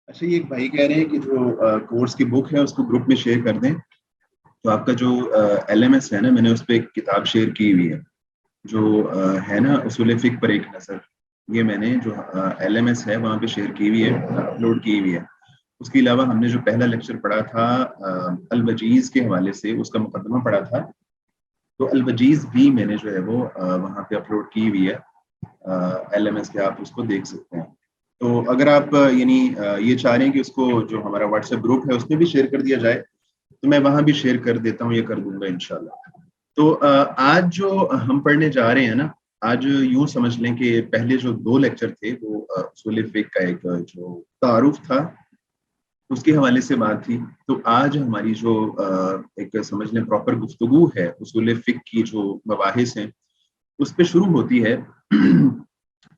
اچھا، یہ ایک بھائی کہہ رہے ہیں کہ جو کورس کی بک ہے اس کو گروپ میں شیئر کر دیں. تو آپ کا جو ایل ایم ایس ہے نا، میں نے اس پہ ایک کتاب شیئر کی ہوئی ہے جو ہے نا اصول فقہ پر ایک نظر. یہ میں نے جو ایل ایم ایس ہے وہاں پہ شیئر کی ہوئی ہے، اپلوڈ کی ہوئی ہے. اس کے علاوہ ہم نے جو پہلا لیکچر پڑھا تھا الوجیز کے حوالے سے، اس کا مقدمہ پڑھا تھا. تو الوجیز بھی میں نے جو ہے وہ وہاں پہ اپلوڈ کی ہوئی ہے ایل ایم ایس پہ، آپ اس کو دیکھ سکتے ہیں. تو اگر آپ یعنی یہ چاہ رہے ہیں کہ اس کو جو ہمارا واٹس ایپ گروپ ہے اس میں بھی شیئر کر دیا جائے، تو میں وہاں بھی شیئر کر دیتا ہوں یا کر دوں گا انشاءاللہ. تو آج جو ہم پڑھنے جا رہے ہیں نا، آج یوں سمجھ لیں کہ پہلے جو 2 لیکچر تھے وہ اصول فقہ کا ایک جو تعارف تھا اس کے حوالے سے بات تھی. تو آج ہماری جو ایک سمجھ لیں پراپر گفتگو ہے اصول فقہ کی جو مباحث ہیں اس پہ شروع ہوتی ہے.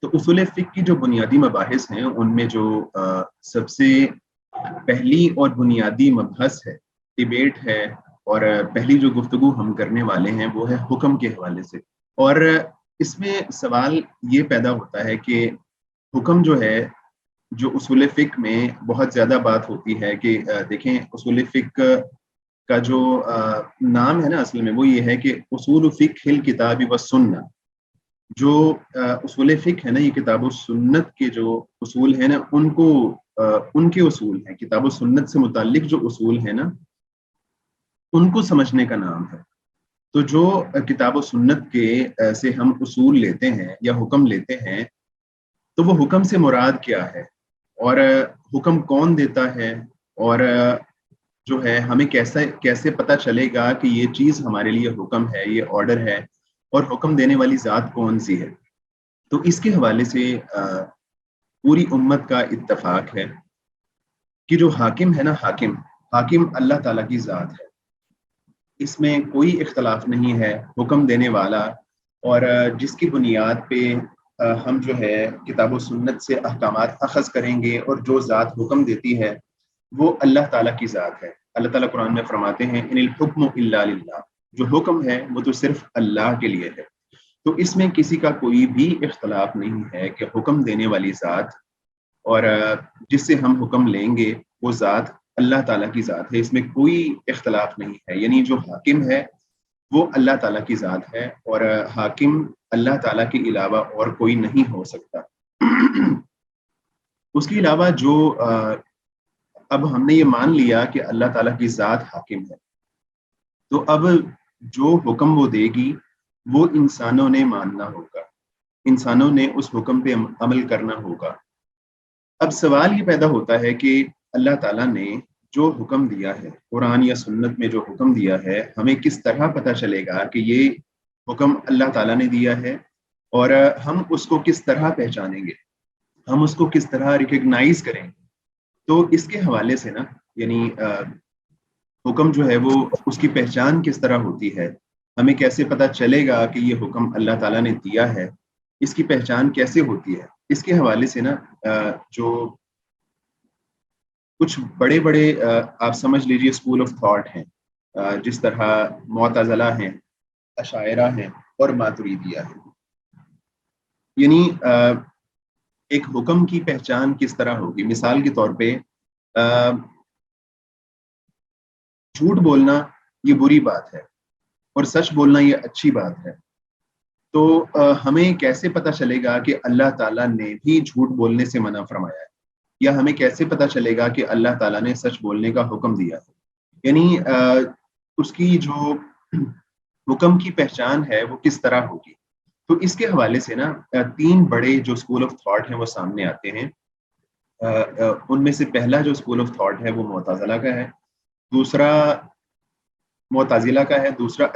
تو اصول فقہ کی جو بنیادی مباحث ہیں ان میں جو سب سے پہلی اور بنیادی مبحث ہے، ڈیبیٹ ہے، اور پہلی جو گفتگو ہم کرنے والے ہیں وہ ہے حکم کے حوالے سے. اور اس میں سوال یہ پیدا ہوتا ہے کہ حکم جو ہے، جو اصول فقہ میں بہت زیادہ بات ہوتی ہے کہ دیکھیں اصول فقہ کا جو نام ہے نا اصل میں وہ یہ ہے کہ اصول فقہ الکتاب و سنہ. جو اصول فقہ ہے نا، یہ کتاب و سنت کے جو اصول ہیں نا ان کو ان کے اصول ہیں. کتاب و سنت سے متعلق جو اصول ہیں نا ان کو سمجھنے کا نام ہے. تو جو کتاب و سنت کے سے ہم اصول لیتے ہیں یا حکم لیتے ہیں، تو وہ حکم سے مراد کیا ہے، اور حکم کون دیتا ہے، اور جو ہے ہمیں کیسے پتہ چلے گا کہ یہ چیز ہمارے لیے حکم ہے، یہ آرڈر ہے، اور حکم دینے والی ذات کون سی ہے. تو اس کے حوالے سے پوری امت کا اتفاق ہے کہ جو حاکم ہے نا، حاکم اللہ تعالیٰ کی ذات ہے. اس میں کوئی اختلاف نہیں ہے. حکم دینے والا اور جس کی بنیاد پہ ہم جو ہے کتاب و سنت سے احکامات اخذ کریں گے، اور جو ذات حکم دیتی ہے وہ اللہ تعالیٰ کی ذات ہے. اللہ تعالیٰ قرآن میں فرماتے ہیں ان الحکم الا للہ، جو حکم ہے وہ تو صرف اللہ کے لیے ہے. تو اس میں کسی کا کوئی بھی اختلاف نہیں ہے کہ حکم دینے والی ذات اور جس سے ہم حکم لیں گے وہ ذات اللہ تعالیٰ کی ذات ہے. اس میں کوئی اختلاف نہیں ہے. یعنی جو حاکم ہے وہ اللہ تعالیٰ کی ذات ہے، اور حاکم اللہ تعالیٰ کے علاوہ اور کوئی نہیں ہو سکتا. اس کے علاوہ جو اب ہم نے یہ مان لیا کہ اللہ تعالیٰ کی ذات حاکم ہے، تو اب جو حکم وہ دے گی وہ انسانوں نے ماننا ہوگا، انسانوں نے اس حکم پہ عمل کرنا ہوگا. اب سوال یہ پیدا ہوتا ہے کہ اللہ تعالیٰ نے جو حکم دیا ہے قرآن یا سنت میں، جو حکم دیا ہے، ہمیں کس طرح پتہ چلے گا کہ یہ حکم اللہ تعالیٰ نے دیا ہے، اور ہم اس کو کس طرح پہچانیں گے، ہم اس کو کس طرح ریکگنائز کریں گے. تو اس کے حوالے سے نا یعنی حکم جو ہے وہ اس کی پہچان کس طرح ہوتی ہے، ہمیں کیسے پتہ چلے گا کہ یہ حکم اللہ تعالیٰ نے دیا ہے، اس کی پہچان کیسے ہوتی ہے. اس کے حوالے سے نا جو کچھ بڑے بڑے آپ سمجھ لیجئے اسکول آف تھاٹ ہیں، جس طرح معتزلہ ہیں، اشاعرہ ہیں، اور ماتریدیہ ہیں. یعنی ایک حکم کی پہچان کس طرح ہوگی. مثال کے طور پہ جھوٹ بولنا یہ بری بات ہے اور سچ بولنا یہ اچھی بات ہے. تو ہمیں کیسے پتہ چلے گا کہ اللہ تعالیٰ نے بھی جھوٹ بولنے سے منع فرمایا ہے، یا ہمیں کیسے پتہ چلے گا کہ اللہ تعالیٰ نے سچ بولنے کا حکم دیا ہے. یعنی اس کی جو حکم کی پہچان ہے وہ کس طرح ہوگی. تو اس کے حوالے سے نا 3 بڑے جو اسکول آف تھاٹ ہیں وہ سامنے آتے ہیں. ان میں سے پہلا جو اسکول آف تھاٹ ہے وہ معتزلہ کا ہے، دوسرا معتزلہ کا ہے، دوسرا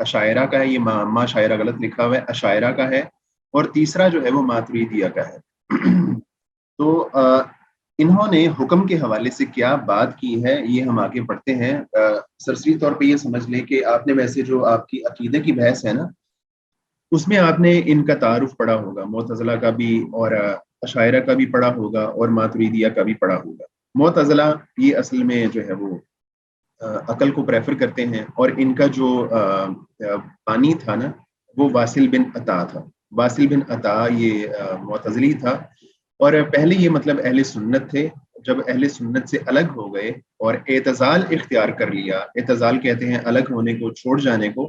اشاعرہ کا ہے. یہ ما شاعرہ غلط لکھا ہوا ہے، اشاعرہ کا ہے. اور تیسرا جو ہے وہ ماتریدیہ کا ہے. تو انہوں نے حکم کے حوالے سے کیا بات کی ہے یہ ہم آگے پڑھتے ہیں. سرسری طور پہ یہ سمجھ لیں کہ آپ نے ویسے جو آپ کی عقیدے کی بحث ہے نا اس میں آپ نے ان کا تعارف پڑھا ہوگا، معتزلہ کا بھی اور اشاعرہ کا بھی پڑھا ہوگا اور ماتریدیہ کا بھی پڑھا ہوگا. معتزلہ یہ اصل میں جو ہے وہ عقل کو پریفر کرتے ہیں، اور ان کا جو بانی تھا نا وہ واصل بن عطا تھا. واصل بن عطا یہ معتزلی تھا، اور پہلے یہ مطلب اہل سنت تھے. جب اہل سنت سے الگ ہو گئے اور اعتزال اختیار کر لیا، اعتزال کہتے ہیں الگ ہونے کو، چھوڑ جانے کو،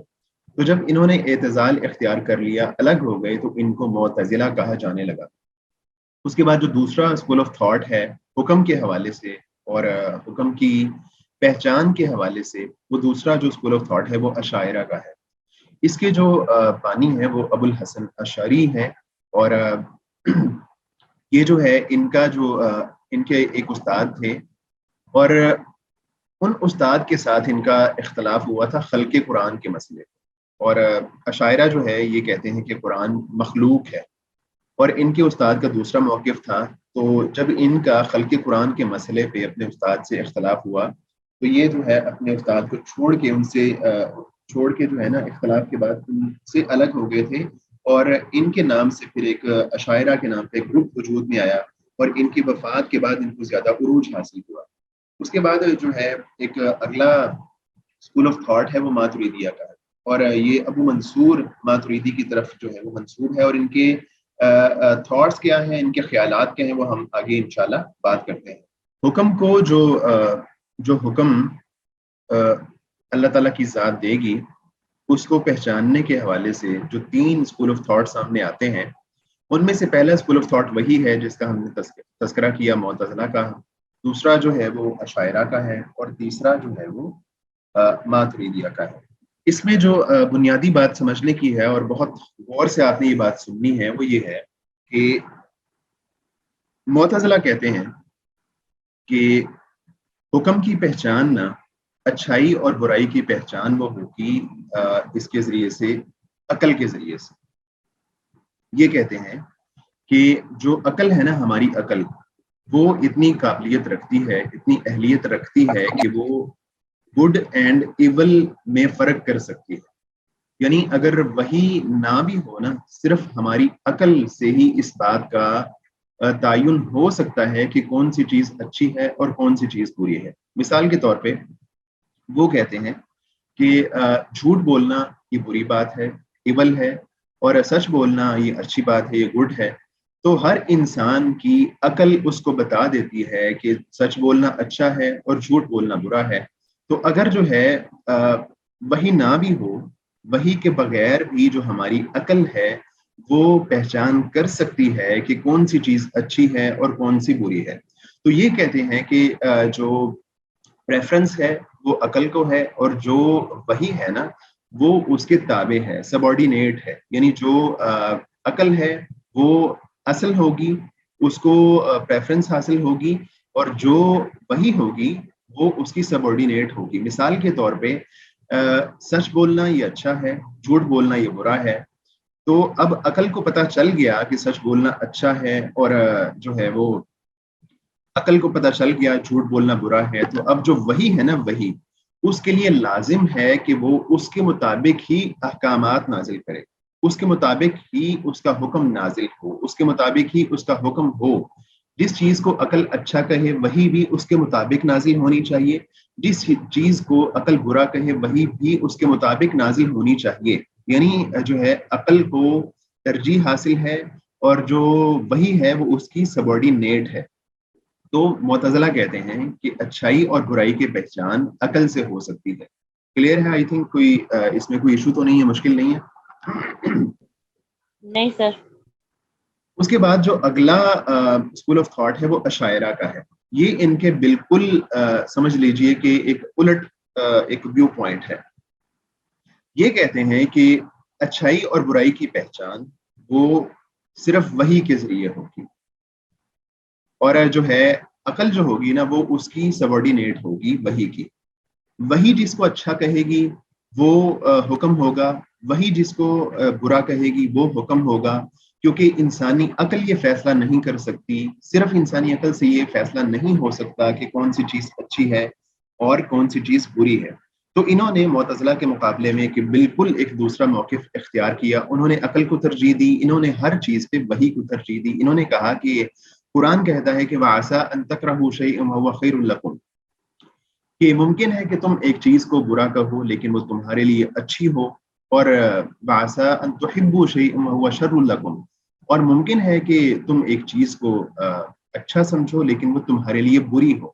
تو جب انہوں نے اعتزال اختیار کر لیا، الگ ہو گئے، تو ان کو معتزلہ کہا جانے لگا۔ اس کے بعد جو دوسرا اسکول آف تھاٹ ہے حکم کے حوالے سے اور حکم کی پہچان کے حوالے سے، وہ دوسرا جو اسکول آف تھاٹ ہے وہ اشاعرہ کا ہے۔ اس کے جو بانی ہے وہ ابو الحسن اشعری ہے، اور یہ جو ہے ان کا جو ان کے ایک استاد تھے، اور ان استاد کے ساتھ ان کا اختلاف ہوا تھا خلق قرآن کے مسئلے، اور اشاعرہ جو ہے یہ کہتے ہیں کہ قرآن مخلوق ہے، اور ان کے استاد کا دوسرا موقف تھا۔ تو جب ان کا خلق قرآن کے مسئلے پہ اپنے استاد سے اختلاف ہوا، تو یہ جو ہے اپنے استاد کو چھوڑ کے ان سے چھوڑ کے جو ہے نا اختلاف کے بعد ان سے الگ ہو گئے تھے، اور ان کے نام سے پھر ایک اشاعرہ کے نام پہ ایک گروپ وجود میں آیا، اور ان کی وفات کے بعد ان کو زیادہ عروج حاصل ہوا۔ اس کے بعد جو ہے ایک اگلا اسکول آف تھاٹ ہے وہ ماتریدیہ کا ہے، اور یہ ابو منصور ماتریدی کی طرف جو ہے وہ منسوب ہے، اور ان کے تھاٹس کیا ہیں، ان کے خیالات کیا ہیں، وہ ہم آگے انشاءاللہ بات کرتے ہیں۔ حکم کو جو حکم اللہ تعالیٰ کی ذات دے گی، اس کو پہچاننے کے حوالے سے جو 3 اسکول آف تھاٹ سامنے آتے ہیں، ان میں سے پہلا اسکول آف تھاٹ وہی ہے جس کا ہم نے تذکرہ کیا، معتزلہ کا، دوسرا جو ہے وہ اشاعرہ کا ہے، اور تیسرا جو ہے وہ ماتریدیہ کا ہے۔ اس میں جو بنیادی بات سمجھنے کی ہے اور بہت غور سے آپ نے یہ بات سننی ہے، وہ یہ ہے کہ معتزلہ کہتے ہیں کہ حکم کی پہچان نہ، اچھائی اور برائی کی پہچان وہ ہوگی اس کے ذریعے سے، عقل کے ذریعے سے۔ یہ کہتے ہیں کہ جو عقل ہے نا، ہماری عقل، وہ اتنی قابلیت رکھتی ہے، اتنی اہلیت رکھتی ہے کہ وہ گڈ اینڈ ایول میں فرق کر سکتی ہے۔ یعنی اگر وہی نہ بھی ہو نا، صرف ہماری عقل سے ہی اس بات کا تعین ہو سکتا ہے کہ کون سی چیز اچھی ہے اور کون سی چیز بری ہے۔ مثال کے طور پہ وہ کہتے ہیں کہ جھوٹ بولنا یہ بری بات ہے، ایول ہے، اور سچ بولنا یہ اچھی بات ہے، یہ گڈ ہے۔ تو ہر انسان کی عقل اس کو بتا دیتی ہے کہ سچ بولنا اچھا ہے اور جھوٹ بولنا برا ہے۔ تو اگر جو ہے وہی نہ بھی ہو، وہی کے بغیر بھی جو ہماری عقل ہے وہ پہچان کر سکتی ہے کہ کون سی چیز اچھی ہے اور کون سی بری ہے۔ تو یہ کہتے ہیں کہ جو پریفرنس ہے وہ عقل کو ہے، اور جو وہی ہے نا وہ اس کے تابع ہے، سبارڈینیٹ ہے۔ یعنی جو عقل ہے وہ اصل ہوگی، اس کو پریفرنس حاصل ہوگی، اور جو وہی ہوگی وہ اس کی سبارڈینیٹ ہوگی۔ مثال کے طور پہ سچ بولنا یہ اچھا ہے، جھوٹ بولنا یہ برا ہے۔ تو اب عقل کو پتہ چل گیا کہ سچ بولنا اچھا ہے، اور جو ہے وہ عقل کو پتہ چل گیا جھوٹ بولنا برا ہے، تو اب جو وہی ہے نا، وہی اس کے لیے لازم ہے کہ وہ اس کے مطابق ہی احکامات نازل کرے، اس کے مطابق ہی اس کا حکم نازل ہو، اس کے مطابق ہی اس کا حکم ہو۔ جس چیز کو عقل اچھا کہے وہی بھی اس کے مطابق نازل ہونی چاہیے، جس چیز کو عقل برا کہے وہی بھی اس کے مطابق نازل ہونی چاہیے۔ یعنی جو ہے عقل کو ترجیح حاصل ہے، اور جو وہی ہے وہ اس کی سبارڈینیٹ ہے۔ تو معتزلہ کہتے ہیں کہ اچھائی اور برائی کی پہچان عقل سے ہو سکتی ہے۔ کلیئر ہے؟ آئی تھنک کوئی اس میں کوئی ایشو تو نہیں ہے، مشکل نہیں ہے؟ نہیں سر۔ اس کے بعد جو اگلا اسکول آف تھاٹ ہے وہ اشاعرہ کا ہے۔ یہ ان کے بالکل سمجھ لیجئے کہ ایک الٹ ایک ویو پوائنٹ ہے۔ یہ کہتے ہیں کہ اچھائی اور برائی کی پہچان وہ صرف وحی کے ذریعے ہوگی، اور جو ہے عقل جو ہوگی نا وہ اس کی سبارڈینیٹ ہوگی وحی کی۔ وہی جس کو اچھا کہے گی وہ حکم ہوگا، وہی جس کو برا کہے گی وہ حکم ہوگا، کیونکہ انسانی عقل یہ فیصلہ نہیں کر سکتی، صرف انسانی عقل سے یہ فیصلہ نہیں ہو سکتا کہ کون سی چیز اچھی ہے اور کون سی چیز بری ہے۔ تو انہوں نے معتزلہ کے مقابلے میں کہ بالکل ایک دوسرا موقف اختیار کیا، انہوں نے عقل کو ترجیح دی، انہوں نے ہر چیز پہ وحی کو ترجیح دی۔ انہوں نے کہا کہ قرآن کہتا ہے کہ وَعَسَىٰ أَن تَكْرَهُوا شَيْئًا وَهُوَ خَيْرٌ لَكُمْ، کہ ممکن ہے کہ تم ایک چیز کو برا کہو لیکن وہ تمہارے لیے اچھی ہو، اور وَعَسَىٰ أَن تُحِبُّوا شَيْئًا وَهُوَ شَرٌّ لَكُمْ، اور ممکن ہے کہ تم ایک چیز کو اچھا سمجھو لیکن وہ تمہارے لیے بری ہو.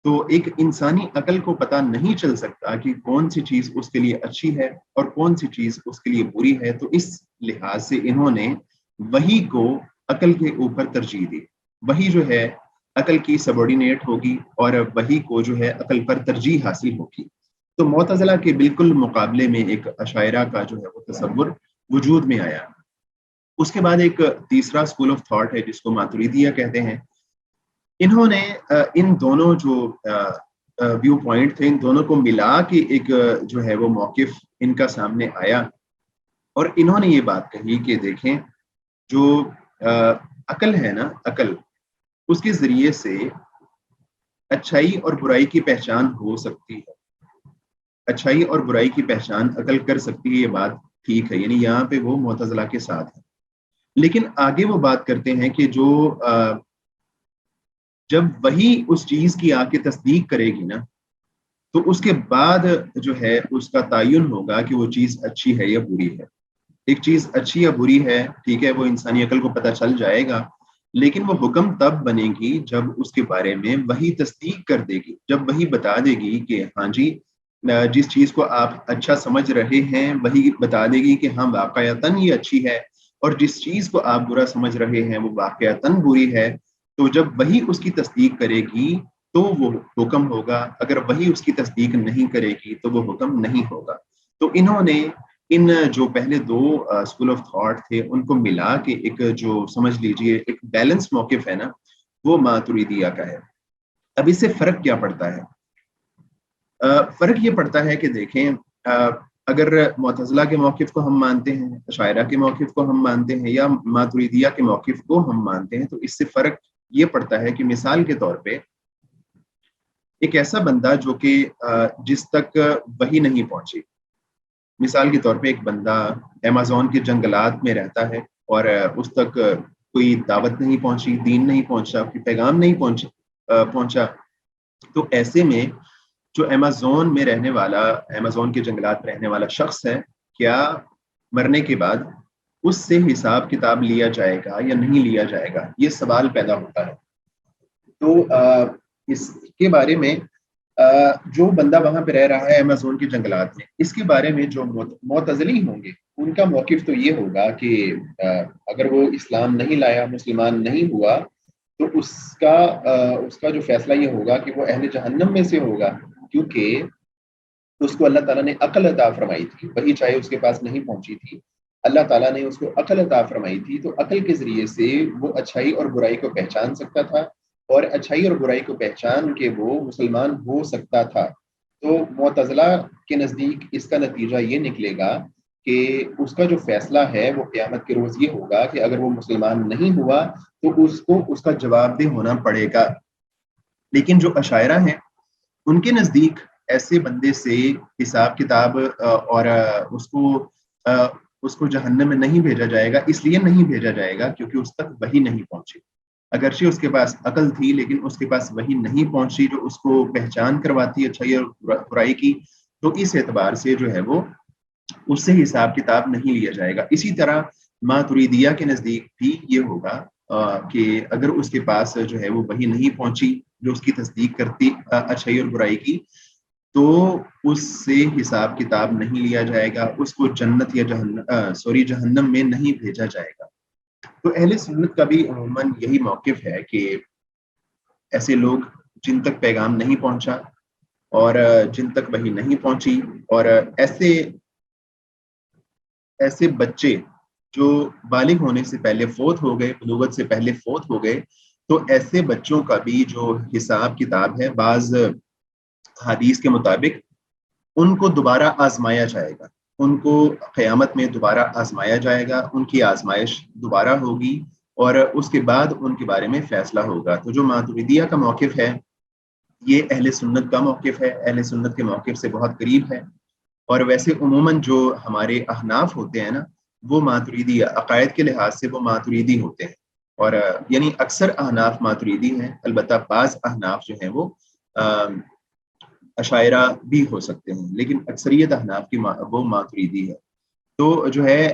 تو ایک انسانی عقل کو پتہ نہیں چل سکتا کہ کون سی چیز اس کے لیے اچھی ہے اور کون سی چیز اس کے لیے بری ہے. تو اس لحاظ سے انہوں نے وحی کو عقل کے اوپر ترجیح دی. وحی جو ہے عقل کی سبارڈینیٹ ہوگی اور وحی کو جو ہے عقل پر ترجیح حاصل ہوگی. تو معتزلہ کے بالکل مقابلے میں ایک اشاعرہ کا جو ہے وہ تصور وجود میں آیا. اس کے بعد ایک تیسرا اسکول آف تھاٹ ہے جس کو ماتریدیہ کہتے ہیں. انہوں نے ان دونوں جو ویو پوائنٹ تھے ان دونوں کو ملا کے ایک جو ہے وہ موقف ان کا سامنے آیا اور انہوں نے یہ بات کہی کہ دیکھیں جو عقل ہے نا، عقل اس کے ذریعے سے اچھائی اور برائی کی پہچان ہو سکتی ہے. اچھائی اور برائی کی پہچان عقل کر سکتی ہے، یہ بات ٹھیک ہے، یعنی یہاں پہ وہ معتزلہ کے ساتھ ہے. لیکن آگے وہ بات کرتے ہیں کہ جو جب وہی اس چیز کی آ کے تصدیق کرے گی نا تو اس کے بعد جو ہے اس کا تعین ہوگا کہ وہ چیز اچھی ہے یا بری ہے. ایک چیز اچھی یا بری ہے ٹھیک ہے، وہ انسانی عقل کو پتہ چل جائے گا، لیکن وہ حکم تب بنے گی جب اس کے بارے میں وہی تصدیق کر دے گی، جب وہی بتا دے گی کہ ہاں جی جس چیز کو آپ اچھا سمجھ رہے ہیں وہی بتا دے گی کہ ہاں واقعتاً یہ اچھی ہے، اور جس چیز کو آپ برا سمجھ رہے ہیں وہ واقعتاً بری ہے. تو جب وہی اس کی تصدیق کرے گی تو وہ حکم ہوگا، اگر وہی اس کی تصدیق نہیں کرے گی تو وہ حکم نہیں ہوگا. تو انہوں نے ان جو پہلے دو اسکول آف تھاٹ تھے ان کو ملا کے ایک جو سمجھ لیجئے ایک بیلنس موقف ہے نا وہ ماتریدیہ کا ہے. اب اس سے فرق کیا پڑتا ہے؟ فرق یہ پڑتا ہے کہ دیکھیں اگر معتزلہ کے موقف کو ہم مانتے ہیں، اشاعرہ کے موقف کو ہم مانتے ہیں یا ماتریدیہ کے موقف کو ہم مانتے ہیں، تو اس سے فرق یہ پڑتا ہے کہ مثال کے طور پہ ایک ایسا بندہ جو کہ جس تک وہی نہیں پہنچی، مثال کے طور پہ ایک بندہ ایمیزون کے جنگلات میں رہتا ہے اور اس تک کوئی دعوت نہیں پہنچی، دین نہیں پہنچا، کوئی پیغام نہیں پہنچا. تو ایسے میں جو ایمیزون میں رہنے والا، ایمیزون کے جنگلات میں رہنے والا شخص ہے، کیا مرنے کے بعد اس سے حساب کتاب لیا جائے گا یا نہیں لیا جائے گا؟ یہ سوال پیدا ہوتا ہے. تو اس کے بارے میں جو بندہ وہاں پہ رہ رہا ہے ایمیزون کے جنگلات میں، اس کے بارے میں جو معتزلی ہوں گے ان کا موقف تو یہ ہوگا کہ اگر وہ اسلام نہیں لایا، مسلمان نہیں ہوا، تو اس کا جو فیصلہ یہ ہوگا کہ وہ اہل جہنم میں سے ہوگا، کیونکہ اس کو اللہ تعالیٰ نے عقل عطا فرمائی تھی، وہی چاہے اس کے پاس نہیں پہنچی تھی، اللہ تعالیٰ نے اس کو عقل عطا فرمائی تھی. تو عقل کے ذریعے سے وہ اچھائی اور برائی کو پہچان سکتا تھا اور اچھائی اور برائی کو پہچان کے وہ مسلمان ہو سکتا تھا. تو معتزلہ کے نزدیک اس کا نتیجہ یہ نکلے گا کہ اس کا جو فیصلہ ہے وہ قیامت کے روز یہ ہوگا کہ اگر وہ مسلمان نہیں ہوا تو اس کو اس کا جواب دہ ہونا پڑے گا. لیکن جو اشاعرہ ہیں ان کے نزدیک ایسے بندے سے حساب کتاب اور اس کو جہنم میں نہیں بھیجا جائے گا. اس لیے نہیں بھیجا جائے گا کیونکہ اس تک وحی نہیں پہنچی. اگرچہ اس کے پاس عقل تھی لیکن اس کے پاس وحی نہیں پہنچی جو اس کو پہچان کرواتی اچھائی اور برائی کی. تو اس اعتبار سے جو ہے وہ اس سے حساب کتاب نہیں لیا جائے گا. اسی طرح ماتریدیہ کے نزدیک بھی یہ ہوگا کہ اگر اس کے پاس جو ہے وہ وحی نہیں پہنچی جو اس کی تصدیق کرتی اچھائی اور برائی کی، تو اس سے حساب کتاب نہیں لیا جائے گا، اس کو جنت یا جہنم میں نہیں بھیجا جائے گا. تو اہل سنت کا بھی عموماً یہی موقف ہے کہ ایسے لوگ جن تک پیغام نہیں پہنچا اور جن تک وحی نہیں پہنچی اور ایسے بچے جو بالغ ہونے سے پہلے فوت ہو گئے، بلوغت سے پہلے فوت ہو گئے، تو ایسے بچوں کا بھی جو حساب کتاب ہے بعض حدیث کے مطابق ان کو دوبارہ آزمایا جائے گا، ان کو قیامت میں دوبارہ آزمایا جائے گا، ان کی آزمائش دوبارہ ہوگی اور اس کے بعد ان کے بارے میں فیصلہ ہوگا. تو جو ماتریدیہ کا موقف ہے یہ اہل سنت کا موقف ہے، اہل سنت کے موقف سے بہت قریب ہے. اور ویسے عموماً جو ہمارے احناف ہوتے ہیں نا وہ ماتریدی عقائد کے لحاظ سے وہ ماتریدی ہوتے ہیں، اور یعنی اکثر احناف ماتریدی ہیں، البتہ بعض احناف جو ہیں وہ اشاعرہ بھی ہو سکتے ہیں، لیکن اکثریت احناف کی وہ ماتریدی ہے. تو جو ہے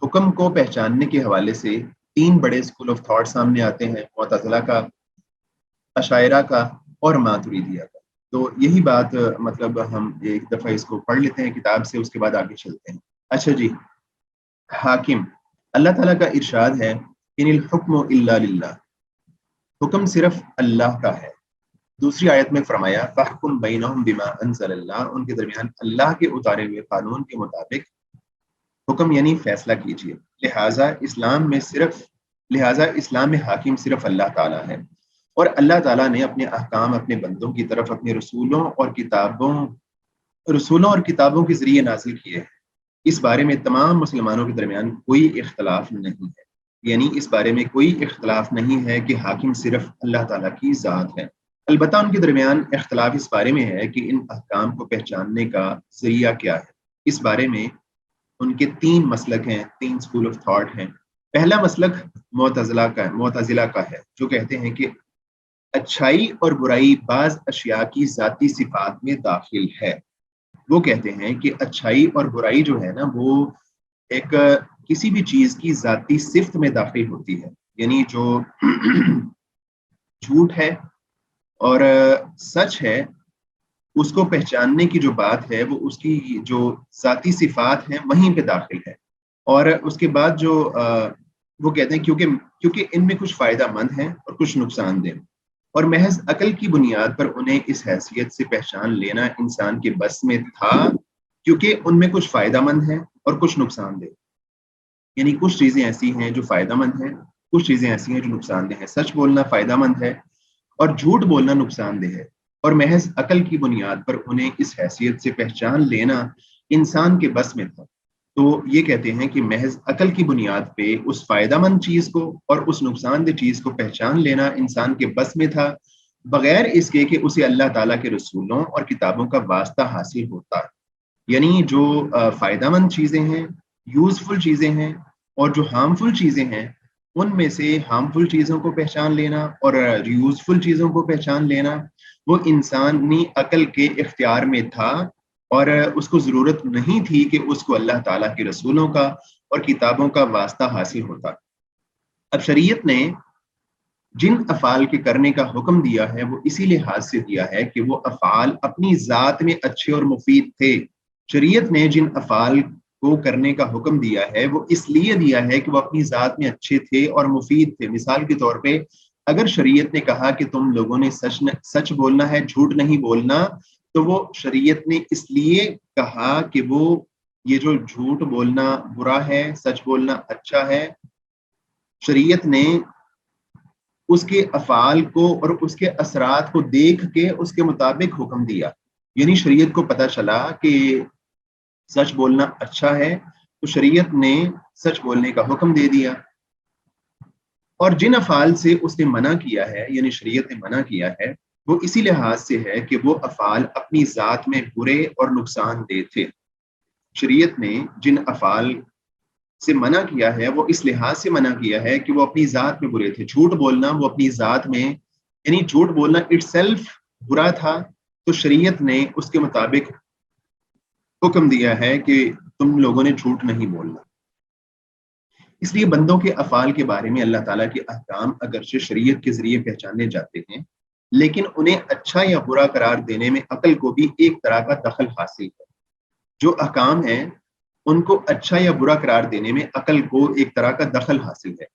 حکم کو پہچاننے کے حوالے سے تین بڑے اسکول آف تھاٹ سامنے آتے ہیں، معتزلہ کا، اشاعرہ کا اور ماتریدیہ کا. تو یہی بات مطلب ہم ایک دفعہ اس کو پڑھ لیتے ہیں کتاب سے، اس کے بعد آگے چلتے ہیں. اچھا جی، حاکم، اللہ تعالیٰ کا ارشاد ہے ان الحکم الا للہ، حکم صرف اللہ کا ہے. دوسری آیت میں فرمایا فاحکم بینہم بما انزل اللہ، ان کے درمیان اللہ کے اتارے ہوئے قانون کے مطابق حکم یعنی فیصلہ کیجیے. لہٰذا اسلام میں حاکم صرف اللہ تعالیٰ ہے، اور اللہ تعالیٰ نے اپنے احکام اپنے بندوں کی طرف اپنے رسولوں اور کتابوں کے ذریعے نازل کیے ہیں. اس بارے میں تمام مسلمانوں کے درمیان کوئی اختلاف نہیں ہے، یعنی اس بارے میں کوئی اختلاف نہیں ہے کہ حاکم صرف اللہ تعالیٰ کی ذات ہے. البتہ ان کے درمیان اختلاف اس بارے میں ہے کہ ان احکام کو پہچاننے کا ذریعہ کیا ہے. اس بارے میں ان کے تین مسلک ہیں، تین اسکول آف تھاٹ ہیں. پہلا مسلک معتزلہ کا ہے، جو کہتے ہیں کہ اچھائی اور برائی بعض اشیاء کی ذاتی صفات میں داخل ہے. وہ کہتے ہیں کہ اچھائی اور برائی جو ہے نا، وہ ایک کسی بھی چیز کی ذاتی صفت میں داخل ہوتی ہے. یعنی جو جھوٹ ہے اور سچ ہے، اس کو پہچاننے کی جو بات ہے وہ اس کی جو ذاتی صفات ہیں وہیں پہ داخل ہے. اور اس کے بعد جو وہ کہتے ہیں کیونکہ ان میں کچھ فائدہ مند ہیں اور کچھ نقصان دہ، اور محض عقل کی بنیاد پر انہیں اس حیثیت سے پہچان لینا انسان کے بس میں تھا کیونکہ ان میں کچھ فائدہ مند ہیں اور کچھ نقصان دہ. یعنی کچھ چیزیں ایسی ہیں جو فائدہ مند ہیں، کچھ چیزیں ایسی ہیں جو نقصان دہ ہیں. سچ بولنا فائدہ مند ہے اور جھوٹ بولنا نقصان دہ ہے، اور محض عقل کی بنیاد پر انہیں اس حیثیت سے پہچان لینا انسان کے بس میں تھا. تو یہ کہتے ہیں کہ محض عقل کی بنیاد پہ اس فائدہ مند چیز کو اور اس نقصان دہ چیز کو پہچان لینا انسان کے بس میں تھا، بغیر اس کے کہ اسے اللہ تعالیٰ کے رسولوں اور کتابوں کا واسطہ حاصل ہوتا. یعنی جو فائدہ مند چیزیں ہیں، یوزفل چیزیں ہیں، اور جو ہارمفل چیزیں ہیں، ان میں سے ہارمفل چیزوں کو پہچان لینا اور یوزفل چیزوں کو پہچان لینا وہ انسانی عقل کے اختیار میں تھا، اور اس کو ضرورت نہیں تھی کہ اس کو اللہ تعالیٰ کے رسولوں کا اور کتابوں کا واسطہ حاصل ہوتا. اب شریعت نے جن افعال کے کرنے کا حکم دیا ہے وہ اسی لحاظ سے دیا ہے کہ وہ افعال اپنی ذات میں اچھے اور مفید تھے. شریعت نے جن افعال کو کرنے کا حکم دیا ہے وہ اس لیے دیا ہے کہ وہ اپنی ذات میں اچھے تھے اور مفید تھے. مثال کے طور پہ اگر شریعت نے کہا کہ تم لوگوں نے سچ بولنا ہے، جھوٹ نہیں بولنا، تو وہ شریعت نے اس لیے کہا کہ وہ یہ جو جھوٹ بولنا برا ہے، سچ بولنا اچھا ہے. شریعت نے اس کے افعال کو اور اس کے اثرات کو دیکھ کے اس کے مطابق حکم دیا. یعنی شریعت کو پتہ چلا کہ سچ بولنا اچھا ہے تو شریعت نے سچ بولنے کا حکم دے دیا. اور جن افعال سے اس نے منع کیا ہے، یعنی شریعت نے منع کیا ہے، وہ اسی لحاظ سے ہے کہ وہ افعال اپنی ذات میں برے اور نقصان دہ تھے. شریعت نے جن افعال سے منع کیا ہے وہ اس لحاظ سے منع کیا ہے کہ وہ اپنی ذات میں برے تھے. جھوٹ بولنا وہ اپنی ذات میں، یعنی جھوٹ بولنا اٹ سیلف برا تھا، تو شریعت نے اس کے مطابق حکم دیا ہے کہ تم لوگوں نے جھوٹ نہیں بولنا. اس لیے بندوں کے افعال کے بارے میں اللہ تعالیٰ کے احکام اگرچہ شریعت کے ذریعے پہچانے جاتے ہیں، لیکن انہیں اچھا یا برا قرار دینے میں عقل کو بھی ایک طرح کا دخل حاصل ہے. جو احکام ہیں ان کو اچھا یا برا قرار دینے میں عقل کو ایک طرح کا دخل حاصل ہے،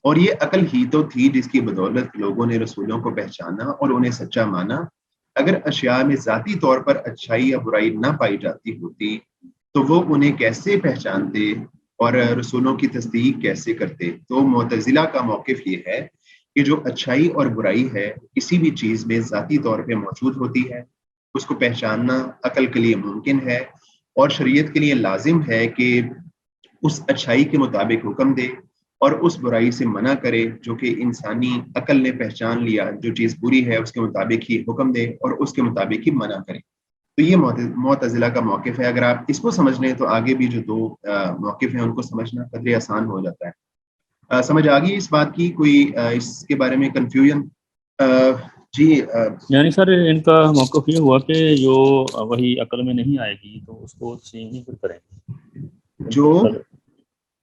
اور یہ عقل ہی تو تھی جس کی بدولت لوگوں نے رسولوں کو پہچانا اور انہیں سچا مانا. اگر اشیاء میں ذاتی طور پر اچھائی یا برائی نہ پائی جاتی ہوتی تو وہ انہیں کیسے پہچانتے اور رسولوں کی تصدیق کیسے کرتے؟ تو معتزلہ کا موقف یہ ہے کہ جو اچھائی اور برائی ہے کسی بھی چیز میں ذاتی طور پہ موجود ہوتی ہے، اس کو پہچاننا عقل کے لیے ممکن ہے، اور شریعت کے لیے لازم ہے کہ اس اچھائی کے مطابق حکم دے اور اس برائی سے منع کرے جو کہ انسانی عقل نے پہچان لیا، جو چیز بری ہے اس کے مطابق ہی حکم دے اور اس کے مطابق ہی منع کرے. تو یہ معتزلہ کا موقف ہے. اگر آپ اس کو سمجھ لیں تو آگے بھی جو دو موقف ہیں ان کو سمجھنا قدرے آسان ہو جاتا ہے. سمجھ آ گئی اس بات کی؟ کوئی اس کے بارے میں کنفیوژن؟ جی یعنی سر ان کا موقف یہ ہوا کہ جو وہی عقل میں نہیں آئے گی تو اس کو تسلیم نہیں پھر کریں گے. جو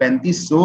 3500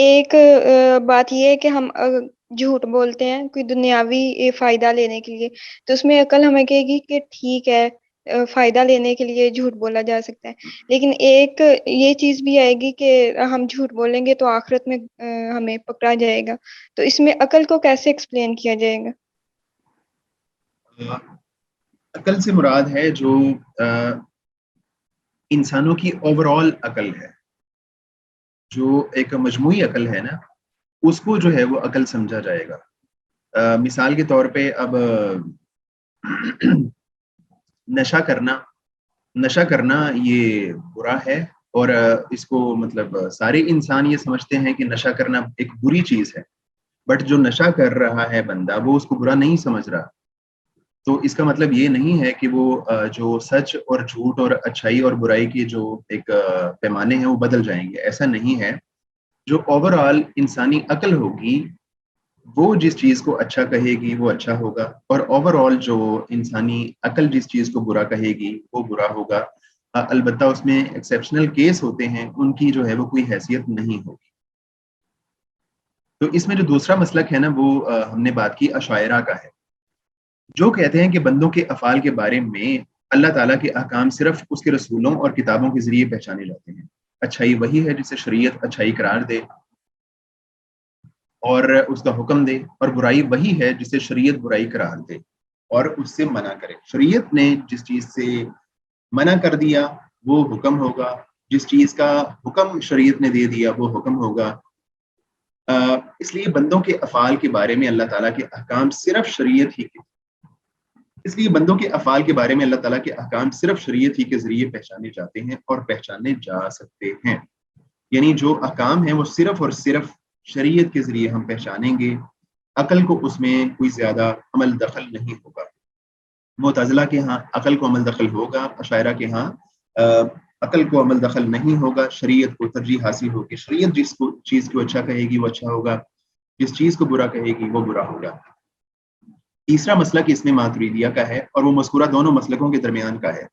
ایک بات یہ ہے کہ ہم جھوٹ بولتے ہیں کوئی دنیاوی فائدہ لینے کے لیے، تو اس میں عقل ہمیں کہے گی کہ ٹھیک ہے، فائدہ لینے کے لیے جھوٹ بولا جا سکتا ہے. لیکن ایک یہ چیز بھی آئے گی کہ ہم جھوٹ بولیں گے تو آخرت میں ہمیں پکڑا جائے گا. تو اس میں عقل کو کیسے ایکسپلین کیا جائے گا؟ عقل سے مراد ہے جو انسانوں کی اوور آل عقل ہے، جو ایک مجموعی عقل ہے نا، اس کو جو ہے وہ عقل سمجھا جائے گا. مثال کے طور پہ اب نشہ کرنا یہ برا ہے، اور اس کو مطلب سارے انسان یہ سمجھتے ہیں کہ نشہ کرنا ایک بری چیز ہے، بٹ جو نشہ کر رہا ہے بندہ وہ اس کو برا نہیں سمجھ رہا. تو اس کا مطلب یہ نہیں ہے کہ وہ جو سچ اور جھوٹ اور اچھائی اور برائی کی جو ایک پیمانے ہیں وہ بدل جائیں گے، ایسا نہیں ہے. جو اوور آل انسانی عقل ہوگی وہ جس چیز کو اچھا کہے گی وہ اچھا ہوگا، اور اوور آل جو انسانی عقل جس چیز کو برا کہے گی وہ برا ہوگا. البتہ اس میں ایکسیپشنل کیس ہوتے ہیں، ان کی جو ہے وہ کوئی حیثیت نہیں ہوگی. تو اس میں جو دوسرا مسلک ہے نا وہ ہم نے بات کی اشاعرہ کا ہے، جو کہتے ہیں کہ بندوں کے افعال کے بارے میں اللہ تعالیٰ کے احکام صرف اس کے رسولوں اور کتابوں کے ذریعے پہچانے جاتے ہیں. اچھائی وہی ہے جسے شریعت اچھائی قرار دے اور اس کا حکم دے، اور برائی وہی ہے جسے شریعت برائی قرار دے اور اس سے منع کرے. شریعت نے جس چیز سے منع کر دیا وہ حکم ہوگا، جس چیز کا حکم شریعت نے دے دیا وہ حکم ہوگا. اس لیے بندوں کے افعال کے بارے میں اللہ تعالیٰ کے احکام صرف شریعت ہی کے اللہ تعالیٰ کے احکام صرف شریعت ہی کے ذریعے پہچانے جاتے ہیں اور پہچانے جا سکتے ہیں. یعنی جو احکام ہیں وہ صرف اور صرف شریعت کے ذریعے ہم پہچانیں گے، عقل کو اس میں کوئی زیادہ عمل دخل نہیں ہوگا. معتزلہ کے ہاں عقل کو عمل دخل ہوگا، اشاعرہ کے ہاں عقل کو عمل دخل نہیں ہوگا. شریعت کو ترجیح حاصل ہوگی، شریعت جس چیز کو اچھا کہے گی وہ اچھا ہوگا، جس چیز کو برا کہے گی وہ برا ہوگا. تیسرا مسلک اس میں ماتریدیہ کا ہے، اور وہ مذکورہ دونوں مسلکوں کے درمیان کا ہے.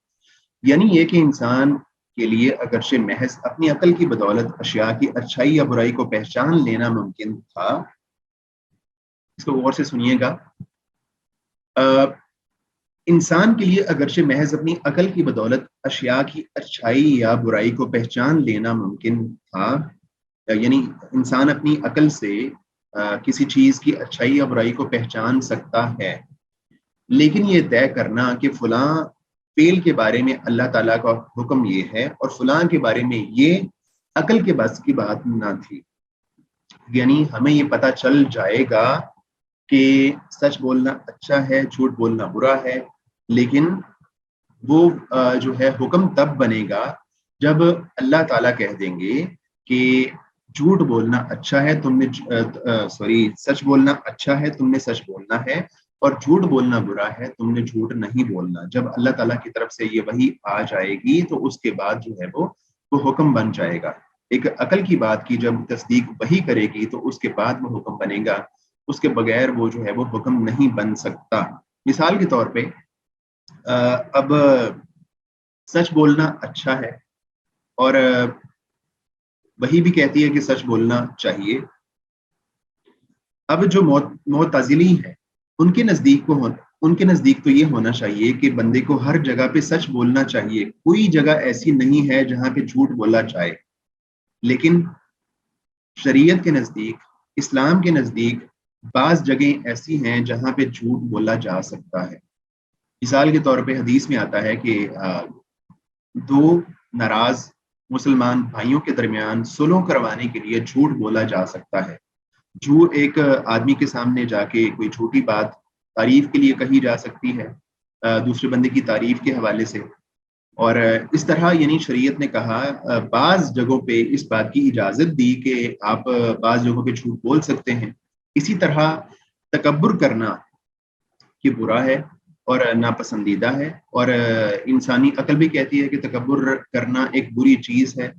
یعنی یہ کہ انسان کے لیے اگرچہ محض اپنی عقل کی بدولت اشیاء کی اچھائی یا برائی کو پہچان لینا ممکن تھا. اس کو غور سے سنیے گا. انسان کے لیے اگرچہ محض اپنی عقل کی بدولت اشیاء کی اچھائی یا برائی کو پہچان لینا ممکن تھا، یعنی انسان اپنی عقل سے کسی چیز کی اچھائی یا برائی کو پہچان سکتا ہے، لیکن یہ طے کرنا کہ فلاں فعل کے بارے میں اللہ تعالیٰ کا حکم یہ ہے اور فلاں کے بارے میں یہ عقل کے بس کی بات نہ تھی. یعنی ہمیں یہ پتہ چل جائے گا کہ سچ بولنا اچھا ہے، جھوٹ بولنا برا ہے، لیکن وہ جو ہے حکم تب بنے گا جب اللہ تعالیٰ کہہ دیں گے کہ جھوٹ بولنا اچھا ہے، سچ بولنا اچھا ہے، تم نے سچ بولنا ہے، اور جھوٹ بولنا برا ہے، تم نے جھوٹ نہیں بولنا. جب اللہ تعالیٰ کی طرف سے یہ وحی آ جائے گی تو اس کے بعد جو ہے وہ حکم بن جائے گا. ایک عقل کی بات کی جب تصدیق وحی کرے گی تو اس کے بعد وہ حکم بنے گا، اس کے بغیر وہ جو ہے وہ حکم نہیں بن سکتا. مثال کے طور پہ اب سچ بولنا اچھا ہے، اور وہی بھی کہتی ہے کہ سچ بولنا چاہیے. اب جو معتزلی ہے ان کے نزدیک تو یہ ہونا چاہیے کہ بندے کو ہر جگہ پہ سچ بولنا چاہیے، کوئی جگہ ایسی نہیں ہے جہاں پہ جھوٹ بولا جائے. لیکن شریعت کے نزدیک، اسلام کے نزدیک بعض جگہیں ایسی ہیں جہاں پہ جھوٹ بولا جا سکتا ہے. مثال کے طور پہ حدیث میں آتا ہے کہ دو ناراض مسلمان بھائیوں کے درمیان صلح کروانے کے لیے جھوٹ بولا جا سکتا ہے. جھوٹ ایک آدمی کے سامنے جا کے کوئی جھوٹی بات تعریف کے لیے کہی جا سکتی ہے دوسرے بندے کی تعریف کے حوالے سے، اور اس طرح یعنی شریعت نے کہا بعض جگہوں پہ اس بات کی اجازت دی کہ آپ بعض جگہوں پہ جھوٹ بول سکتے ہیں. اسی طرح تکبر کرنا یہ برا ہے اور ناپسندیدہ ہے، اور انسانی عقل بھی کہتی ہے کہ تکبر کرنا ایک بری چیز ہے.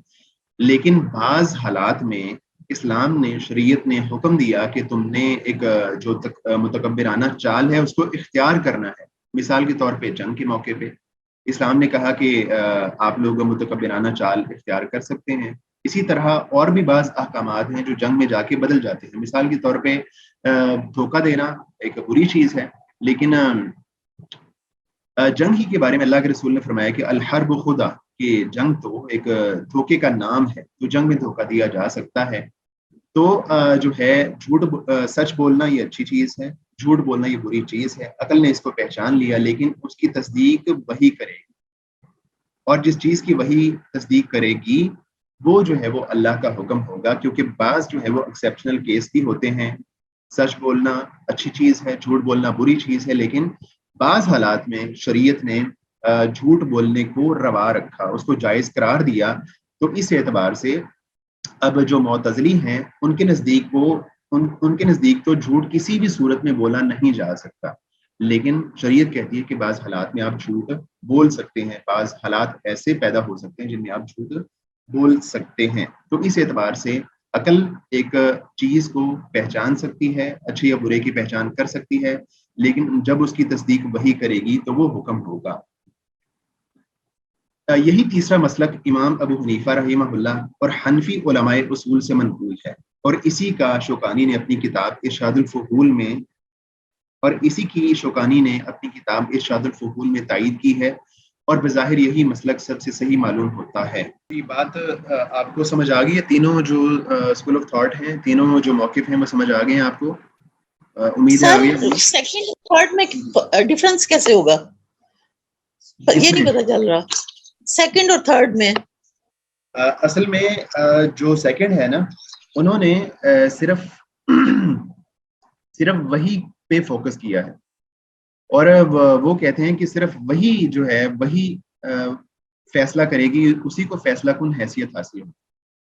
لیکن بعض حالات میں اسلام نے، شریعت نے حکم دیا کہ تم نے ایک جو متکبرانہ چال ہے اس کو اختیار کرنا ہے. مثال کے طور پہ جنگ کے موقع پہ اسلام نے کہا کہ آپ لوگ متکبرانہ چال اختیار کر سکتے ہیں. اسی طرح اور بھی بعض احکامات ہیں جو جنگ میں جا کے بدل جاتے ہیں. مثال کے طور پہ دھوکہ دینا ایک بری چیز ہے، لیکن جنگ ہی کے بارے میں اللہ کے رسول نے فرمایا کہ الحرب خدا، کہ جنگ تو ایک دھوکے کا نام ہے، تو جنگ میں دھوکہ دیا جا سکتا ہے. تو جو ہے سچ بولنا یہ اچھی چیز ہے، جھوٹ بولنا یہ بری چیز ہے. عقل نے اس کو پہچان لیا، لیکن اس کی تصدیق وہی کرے گی، اور جس چیز کی وہی تصدیق کرے گی وہ جو ہے وہ اللہ کا حکم ہوگا. کیونکہ بعض جو ہے وہ ایکسیپشنل کیس بھی ہوتے ہیں. سچ بولنا اچھی چیز ہے، جھوٹ بولنا بری چیز ہے، لیکن بعض حالات میں شریعت نے جھوٹ بولنے کو روا رکھا، اس کو جائز قرار دیا. تو اس اعتبار سے اب جو معتزلی ہیں ان کے نزدیک تو جھوٹ کسی بھی صورت میں بولا نہیں جا سکتا، لیکن شریعت کہتی ہے کہ بعض حالات میں آپ جھوٹ بول سکتے ہیں، بعض حالات ایسے پیدا ہو سکتے ہیں جن میں آپ جھوٹ بول سکتے ہیں. تو اس اعتبار سے عقل ایک چیز کو پہچان سکتی ہے، اچھے یا برے کی پہچان کر سکتی ہے، لیکن جب اس کی تصدیق وہی کرے گی تو وہ حکم ہوگا. یہی تیسرا مسلک امام ابو حنیفہ رحمہ اللہ اور حنفی علماء اصول سے منقول ہے، اور اسی کا شوکانی نے اپنی کتاب ارشاد الفحول میں تائید کی ہے، اور بظاہر یہی مسلک سب سے صحیح معلوم ہوتا ہے. یہ بات آپ کو سمجھ آ گئی ہے؟ تینوں جو اسکول آف تھاٹ ہیں، تینوں جو موقف ہیں، وہ سمجھ آ گئے ہیں آپ کو؟ امید ہے آگے. سیکنڈ تھرڈ میں ڈفرنس کیسے ہوگا یہ نہیں پتا چل رہا. سیکنڈ اور تھرڈ میں اصل میں جو سیکنڈ ہے نا، انہوں نے صرف وہی پہ فوکس کیا ہے، اور وہ کہتے ہیں کہ صرف وہی جو ہے وہی فیصلہ کرے گی، اسی کو فیصلہ کن حیثیت حاصل ہو.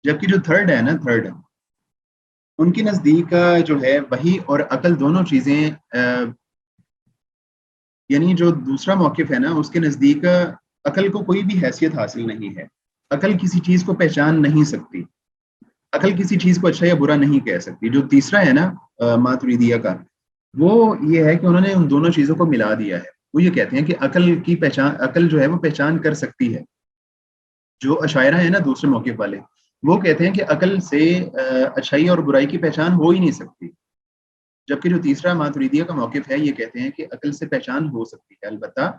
جبکہ جو تھرڈ ہے نا، تھرڈ ان کے نزدیک جو ہے وہی اور عقل دونوں چیزیں، یعنی جو دوسرا موقف ہے نا، اس کے نزدیک عقل کو کوئی بھی حیثیت حاصل نہیں ہے. عقل کسی چیز کو پہچان نہیں سکتی، عقل کسی چیز کو اچھا یا برا نہیں کہہ سکتی. جو تیسرا ہے نا ماتریدیہ کا، وہ یہ ہے کہ انہوں نے ان دونوں چیزوں کو ملا دیا ہے. وہ یہ کہتے ہیں کہ عقل جو ہے وہ پہچان کر سکتی ہے. جو اشاعرہ ہیں نا دوسرے موقف والے، وہ کہتے ہیں کہ عقل سے اچھائی اور برائی کی پہچان ہو ہی نہیں سکتی. جبکہ جو تیسرا ماتریدیہ کا موقف ہے، یہ کہتے ہیں کہ عقل سے پہچان ہو سکتی ہے، البتہ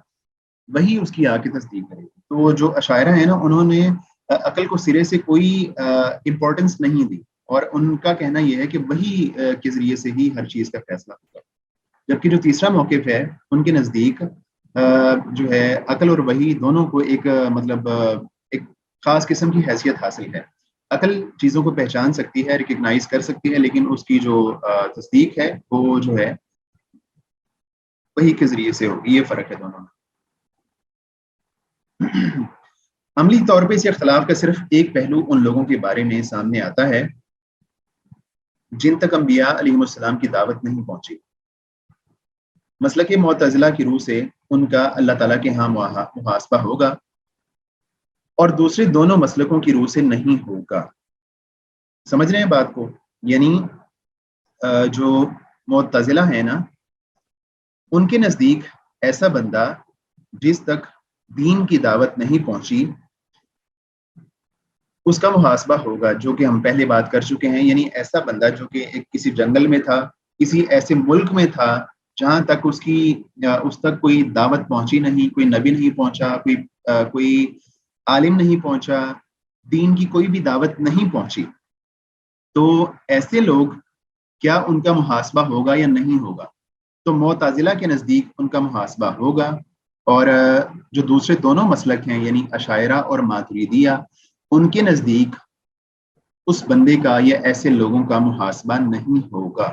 وہی اس کی آ کے تصدیق کرے گی. تو جو اشاعرہ ہیں نا، انہوں نے عقل کو سرے سے کوئی امپورٹنس نہیں دی، اور ان کا کہنا یہ ہے کہ وہی کے ذریعے سے ہی ہر چیز کا فیصلہ ہوگا. جبکہ جو تیسرا موقف ہے، ان کے نزدیک جو ہے عقل اور وحی دونوں کو ایک ایک خاص قسم کی حیثیت حاصل ہے. عقل چیزوں کو پہچان سکتی ہے، ریکگنائز کر سکتی ہے، لیکن اس کی جو تصدیق ہے وہ جو ہے وحی کے ذریعے سے ہوگی. یہ فرق ہے دونوں میں. عملی طور پہ اس اختلاف کا صرف ایک پہلو ان لوگوں کے بارے میں سامنے آتا ہے جن تک انبیاء علیہم السلام کی دعوت نہیں پہنچی. مسلک معتزلہ کی روح سے ان کا اللہ تعالیٰ کے ہاں محاسبہ ہوگا، اور دوسرے دونوں مسلکوں کی روح سے نہیں ہوگا. سمجھ رہے ہیں بات کو؟ یعنی جو معتزلہ ہیں نا، ان کے نزدیک ایسا بندہ جس تک دین کی دعوت نہیں پہنچی، اس کا محاسبہ ہوگا، جو کہ ہم پہلے بات کر چکے ہیں. یعنی ایسا بندہ جو کہ کسی جنگل میں تھا، کسی ایسے ملک میں تھا جہاں تک اس تک کوئی دعوت پہنچی نہیں، کوئی نبی نہیں پہنچا، کوئی عالم نہیں پہنچا، دین کی کوئی بھی دعوت نہیں پہنچی. تو ایسے لوگ کیا ان کا محاسبہ ہوگا یا نہیں ہوگا؟ تو معتزلہ کے نزدیک ان کا محاسبہ ہوگا، اور جو دوسرے دونوں مسلک ہیں یعنی اشاعرہ اور ماتریدیہ، ان کے نزدیک اس بندے کا یا ایسے لوگوں کا محاسبہ نہیں ہوگا.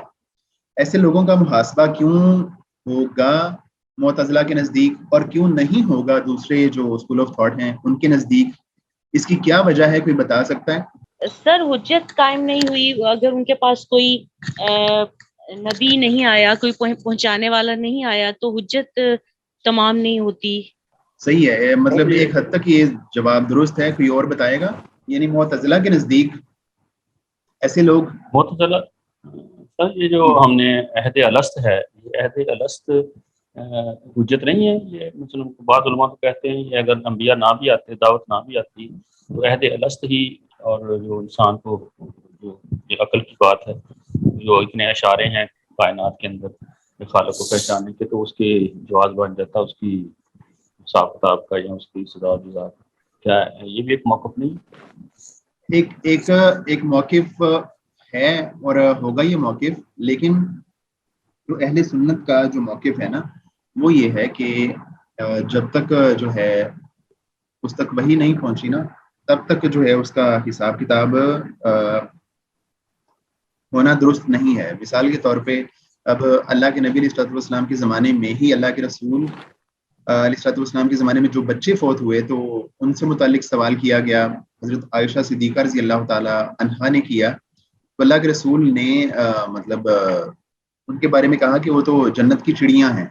ایسے لوگوں کا محاسبہ کیوں ہوگا معتزلہ کے نزدیک، اور کیوں نہیں ہوگا دوسرے جو اسکول آف تھاٹ ہیں ان کے نزدیک؟ اس کی کیا وجہ ہے؟ کوئی بتا سکتا ہے؟ سر حجت قائم نہیں ہوئی. اگر ان کے پاس کوئی نبی نہیں آیا، کوئی پہنچانے والا نہیں آیا، تو حجت تمام نہیں ہوتی. صحیح ہے، مطلب ایک حد تک یہ جواب درست ہے. کوئی اور بتائے گا؟ یعنی معتزلہ کے نزدیک ایسے لوگ، معتزلہ سر، یہ جو ہم نے عہد الست ہے، یہ عہد الست حجت نہیں ہے یہ؟ مثلا بعض علماء تو کہتے ہیں یہ اگر انبیاء نہ بھی آتے، دعوت نہ بھی آتی، تو عہد الست ہی اور جو انسان کو جو یہ عقل کی بات ہے، جو اتنے اشارے ہیں کائنات کے اندر خالق کو پہچاننے کے، تو اس کے جواز بن جاتا اس کی حساب کتاب کا یا اس کی سزا و جزا کا. کیا یہ بھی ایک موقف نہیں؟ ایک موقف ہے اور ہوگا یہ موقف، لیکن جو اہل سنت کا جو موقف ہے نا وہ یہ ہے کہ جب تک جو ہے اس تک وحی نہیں پہنچی نا، تب تک جو ہے اس کا حساب کتاب ہونا درست نہیں ہے. مثال کے طور پہ اب اللہ کے نبی علیہ السلام کے زمانے میں ہی اللہ کے رسول علیہ السلام کے زمانے میں جو بچے فوت ہوئے تو ان سے متعلق سوال کیا گیا. حضرت عائشہ صدیقہ رضی اللہ تعالی عنہا نے کیا، تو اللہ کے رسول نے مطلب ان کے بارے میں کہا کہ وہ تو جنت کی چڑیاں ہیں.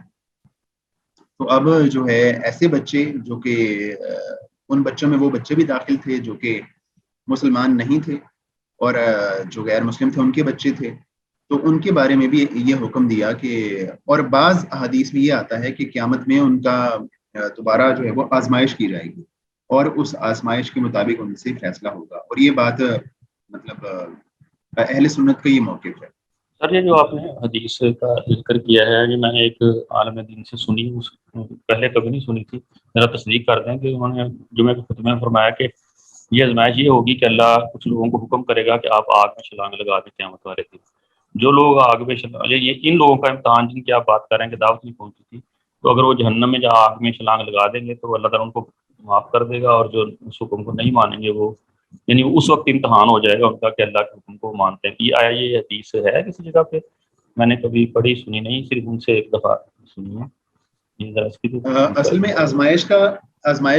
تو اب جو ہے ایسے بچے جو کہ ان بچوں میں وہ بچے بھی داخل تھے جو کہ مسلمان نہیں تھے اور جو غیر مسلم تھے ان کے بچے تھے، تو ان کے بارے میں بھی یہ حکم دیا کہ، اور بعض احادیث میں یہ آتا ہے کہ قیامت میں ان کا دوبارہ جو ہے وہ آزمائش کی جائے گی اور اس آزمائش کے مطابق ان سے فیصلہ ہوگا. اور یہ بات مطلب اہل سنت کا یہ موقف ہے. سر یہ جو آپ نے حدیث کا ذکر کیا ہے، یہ میں نے ایک عالم دین سے سنی، پہلے کبھی نہیں سنی تھی. میرا تصدیق کر دیں کہ انہوں نے جمعے کے خطبے میں فرمایا کہ یہ آزمائش یہ ہوگی کہ اللہ کچھ لوگوں کو حکم کرے گا کہ آپ آگ میں چھلانگ لگا دیں قیامت والے دن. جو لوگ آگ میں یہ ان لوگوں کا امتحان جن کی آپ بات کر رہے ہیں کہ دعوت نہیں پہنچی تھی، تو اگر وہ جہنم میں جہاں آگ میں چھلانگ لگا دیں گے تو اللہ تعالیٰ ان کو معاف کر دے گا، اور جو اس حکم کو نہیں مانیں گے وہ یعنی اس وقت امتحان ہو جائے گا ان کا کہ اللہ کے حکم کو مانتے ہیں. یہ آیا یہ حدیث ہے کسی جگہ پہ؟ میں نے کبھی پڑھی سنی نہیں، صرف ان سے ایک دفعہ سنی ہے. یہ ذرا اس کی اصل میں آزمائش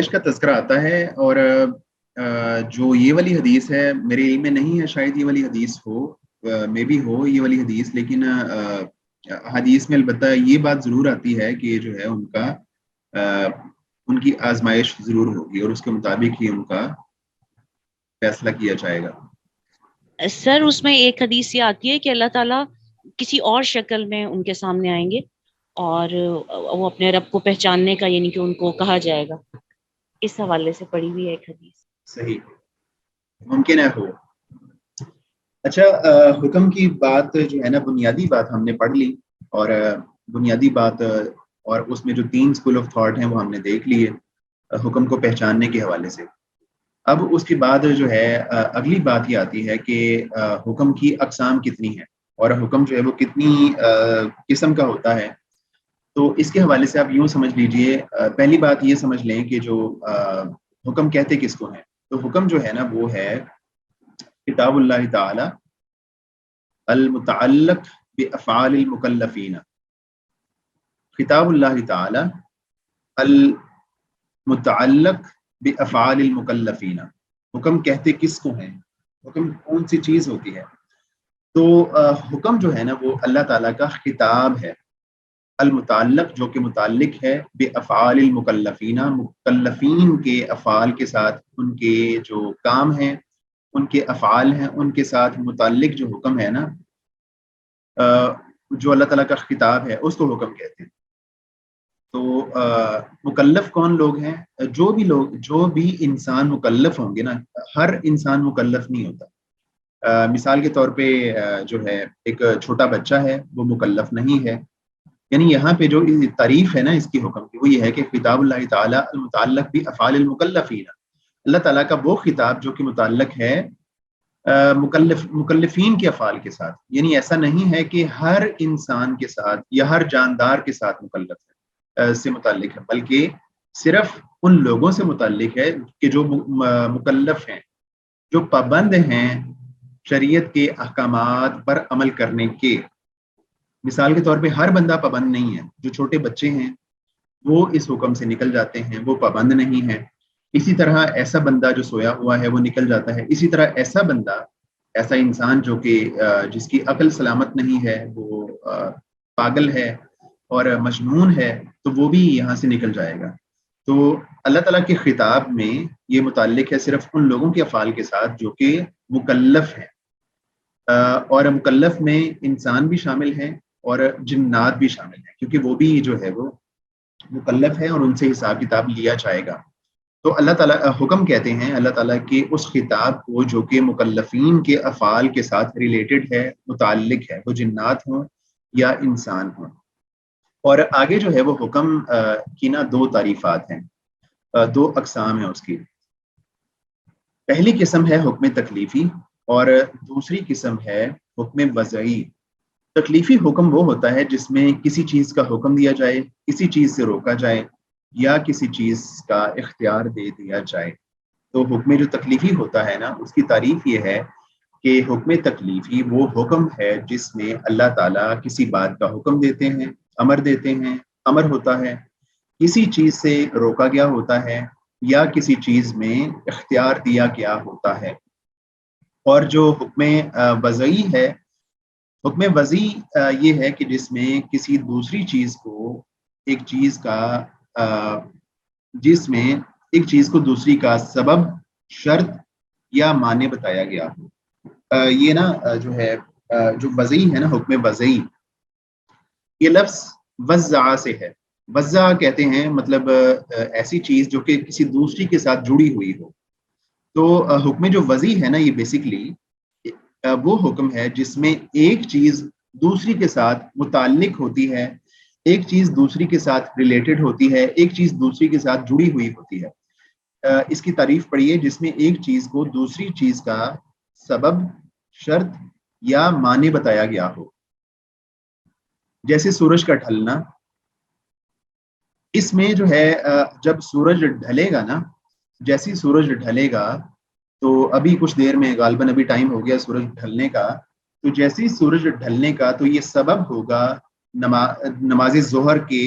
کا تذکرہ آتا ہے، اور جو یہ والی حدیث ہے میرے علم میں نہیں ہے، شاید یہ والی حدیث ہو، میں بھی ہو یہ والی حدیث، لیکن حدیث میں البتہ یہ بات ضرور آتی ہے کہ جو ہے ان کی آزمائش ضرور ہوگی اور اس کے مطابق ہی ان کا فیصلہ کیا جائے گا. سر اس میں ایک حدیث یہ آتی ہے کہ اللہ تعالیٰ کسی اور شکل میں ان کے سامنے آئیں گے اور وہ اپنے رب کو پہچاننے کا یعنی کہ ان کو کہا جائے گا. اس حوالے سے پڑھی ہوئی ہے ایک حدیث. صحیح، ممکن ہے ہو. اچھا، حکم کی بات جو ہے نا بنیادی بات ہم نے پڑھ لی، اور بنیادی بات اور اس میں جو 3 اسکول آف تھاٹ ہیں وہ ہم نے دیکھ لیے حکم کو پہچاننے کے حوالے سے. اب اس کے بعد جو ہے اگلی بات یہ آتی ہے کہ حکم کی اقسام کتنی ہیں اور حکم جو ہے وہ کتنی قسم کا ہوتا ہے. تو اس کے حوالے سے آپ یوں سمجھ لیجئے، پہلی بات یہ سمجھ لیں کہ جو حکم کہتے کس کو ہیں، تو حکم جو ہے نا وہ ہے کتاب اللہ تعالی المتعلق بافعال المکلفین. کتاب اللہ تعالی المتعلق بافعال المکلفین. حکم کہتے کس کو ہیں، حکم کون سی چیز ہوتی ہے؟ تو حکم جو ہے نا وہ اللہ تعالیٰ کا خطاب ہے، المتعلق جو کہ متعلق ہے بافعال المکلفین، مکلفین کے افعال کے ساتھ، ان کے جو کام ہیں ان کے افعال ہیں ان کے ساتھ متعلق جو حکم ہے نا، جو اللہ تعالیٰ کا خطاب ہے اس کو حکم کہتے ہیں. تو مکلف کون لوگ ہیں؟ جو بھی انسان مکلف ہوں گے نا، ہر انسان مکلف نہیں ہوتا. مثال کے طور پہ جو ہے ایک چھوٹا بچہ ہے وہ مکلف نہیں ہے. یعنی یہاں پہ جو تعریف ہے نا اس کی حکم کی وہ یہ ہے کہ کتاب اللہ تعالیٰ المتعلق بافعال المکلفین، اللہ تعالیٰ کا وہ خطاب جو کہ متعلق ہے مکلفین کے افعال کے ساتھ. یعنی ایسا نہیں ہے کہ ہر انسان کے ساتھ یا ہر جاندار کے ساتھ مکلف ہے سے متعلق ہے، بلکہ صرف ان لوگوں سے متعلق ہے کہ جو مکلف ہیں، جو پابند ہیں شریعت کے احکامات پر عمل کرنے کے. مثال کے طور پہ ہر بندہ پابند نہیں ہے، جو چھوٹے بچے ہیں وہ اس حکم سے نکل جاتے ہیں، وہ پابند نہیں ہے. اسی طرح ایسا بندہ جو سویا ہوا ہے وہ نکل جاتا ہے. اسی طرح ایسا بندہ، ایسا انسان جو کہ جس کی عقل سلامت نہیں ہے، وہ پاگل ہے اور مجنون ہے، تو وہ بھی یہاں سے نکل جائے گا. تو اللہ تعالیٰ کے خطاب میں یہ متعلق ہے صرف ان لوگوں کے افعال کے ساتھ جو کہ مکلف ہیں، اور مکلف میں انسان بھی شامل ہیں اور جنات بھی شامل ہیں، کیونکہ وہ بھی جو ہے وہ مکلف ہے اور ان سے حساب کتاب لیا جائے گا. تو اللہ تعالیٰ حکم کہتے ہیں اللہ تعالیٰ کے اس خطاب کو جو کہ مکلفین کے افعال کے ساتھ ریلیٹڈ ہے، متعلق ہے، وہ جنات ہوں یا انسان ہوں. اور آگے جو ہے وہ حکم کی نا دو تعریفات ہیں، دو اقسام ہیں اس کی. پہلی قسم ہے حکم تکلیفی اور دوسری قسم ہے حکم وضعی. تکلیفی حکم وہ ہوتا ہے جس میں کسی چیز کا حکم دیا جائے، کسی چیز سے روکا جائے یا کسی چیز کا اختیار دے دیا جائے. تو حکم جو تکلیفی ہوتا ہے نا، اس کی تعریف یہ ہے کہ حکم تکلیفی وہ حکم ہے جس میں اللہ تعالیٰ کسی بات کا حکم دیتے ہیں، امر دیتے ہیں، امر ہوتا ہے، کسی چیز سے روکا گیا ہوتا ہے یا کسی چیز میں اختیار دیا گیا ہوتا ہے. اور جو حکم وضعی ہے، حکم وضعی یہ ہے کہ جس میں کسی دوسری چیز کو ایک چیز کا جس میں ایک چیز کو دوسری کا سبب، شرط یا معنی بتایا گیا ہو. یہ نا جو ہے جو وضعی ہے نا، حکم وضعی، یہ لفظ وضع سے ہے. وضع کہتے ہیں مطلب ایسی چیز جو کہ کسی دوسری کے ساتھ جڑی ہوئی ہو. تو حکم جو وضعی ہے نا، یہ بیسیکلی وہ حکم ہے جس میں ایک چیز دوسری کے ساتھ متعلق ہوتی ہے، ایک چیز دوسری کے ساتھ ریلیٹڈ ہوتی ہے، ایک چیز دوسری کے ساتھ جڑی ہوئی ہوتی ہے. اس کی تعریف پڑھیے، جس میں ایک چیز کو دوسری چیز کا سبب، شرط یا معنی بتایا گیا ہو. جیسے سورج کا ڈھلنا، اس میں جو ہے جب سورج ڈھلے گا نا، جیسی سورج ڈھلے گا تو ابھی کچھ دیر میں غالباً ابھی ٹائم ہو گیا سورج ڈھلنے کا، تو جیسی سورج ڈھلنے کا تو یہ سبب ہوگا نماز ظہر کے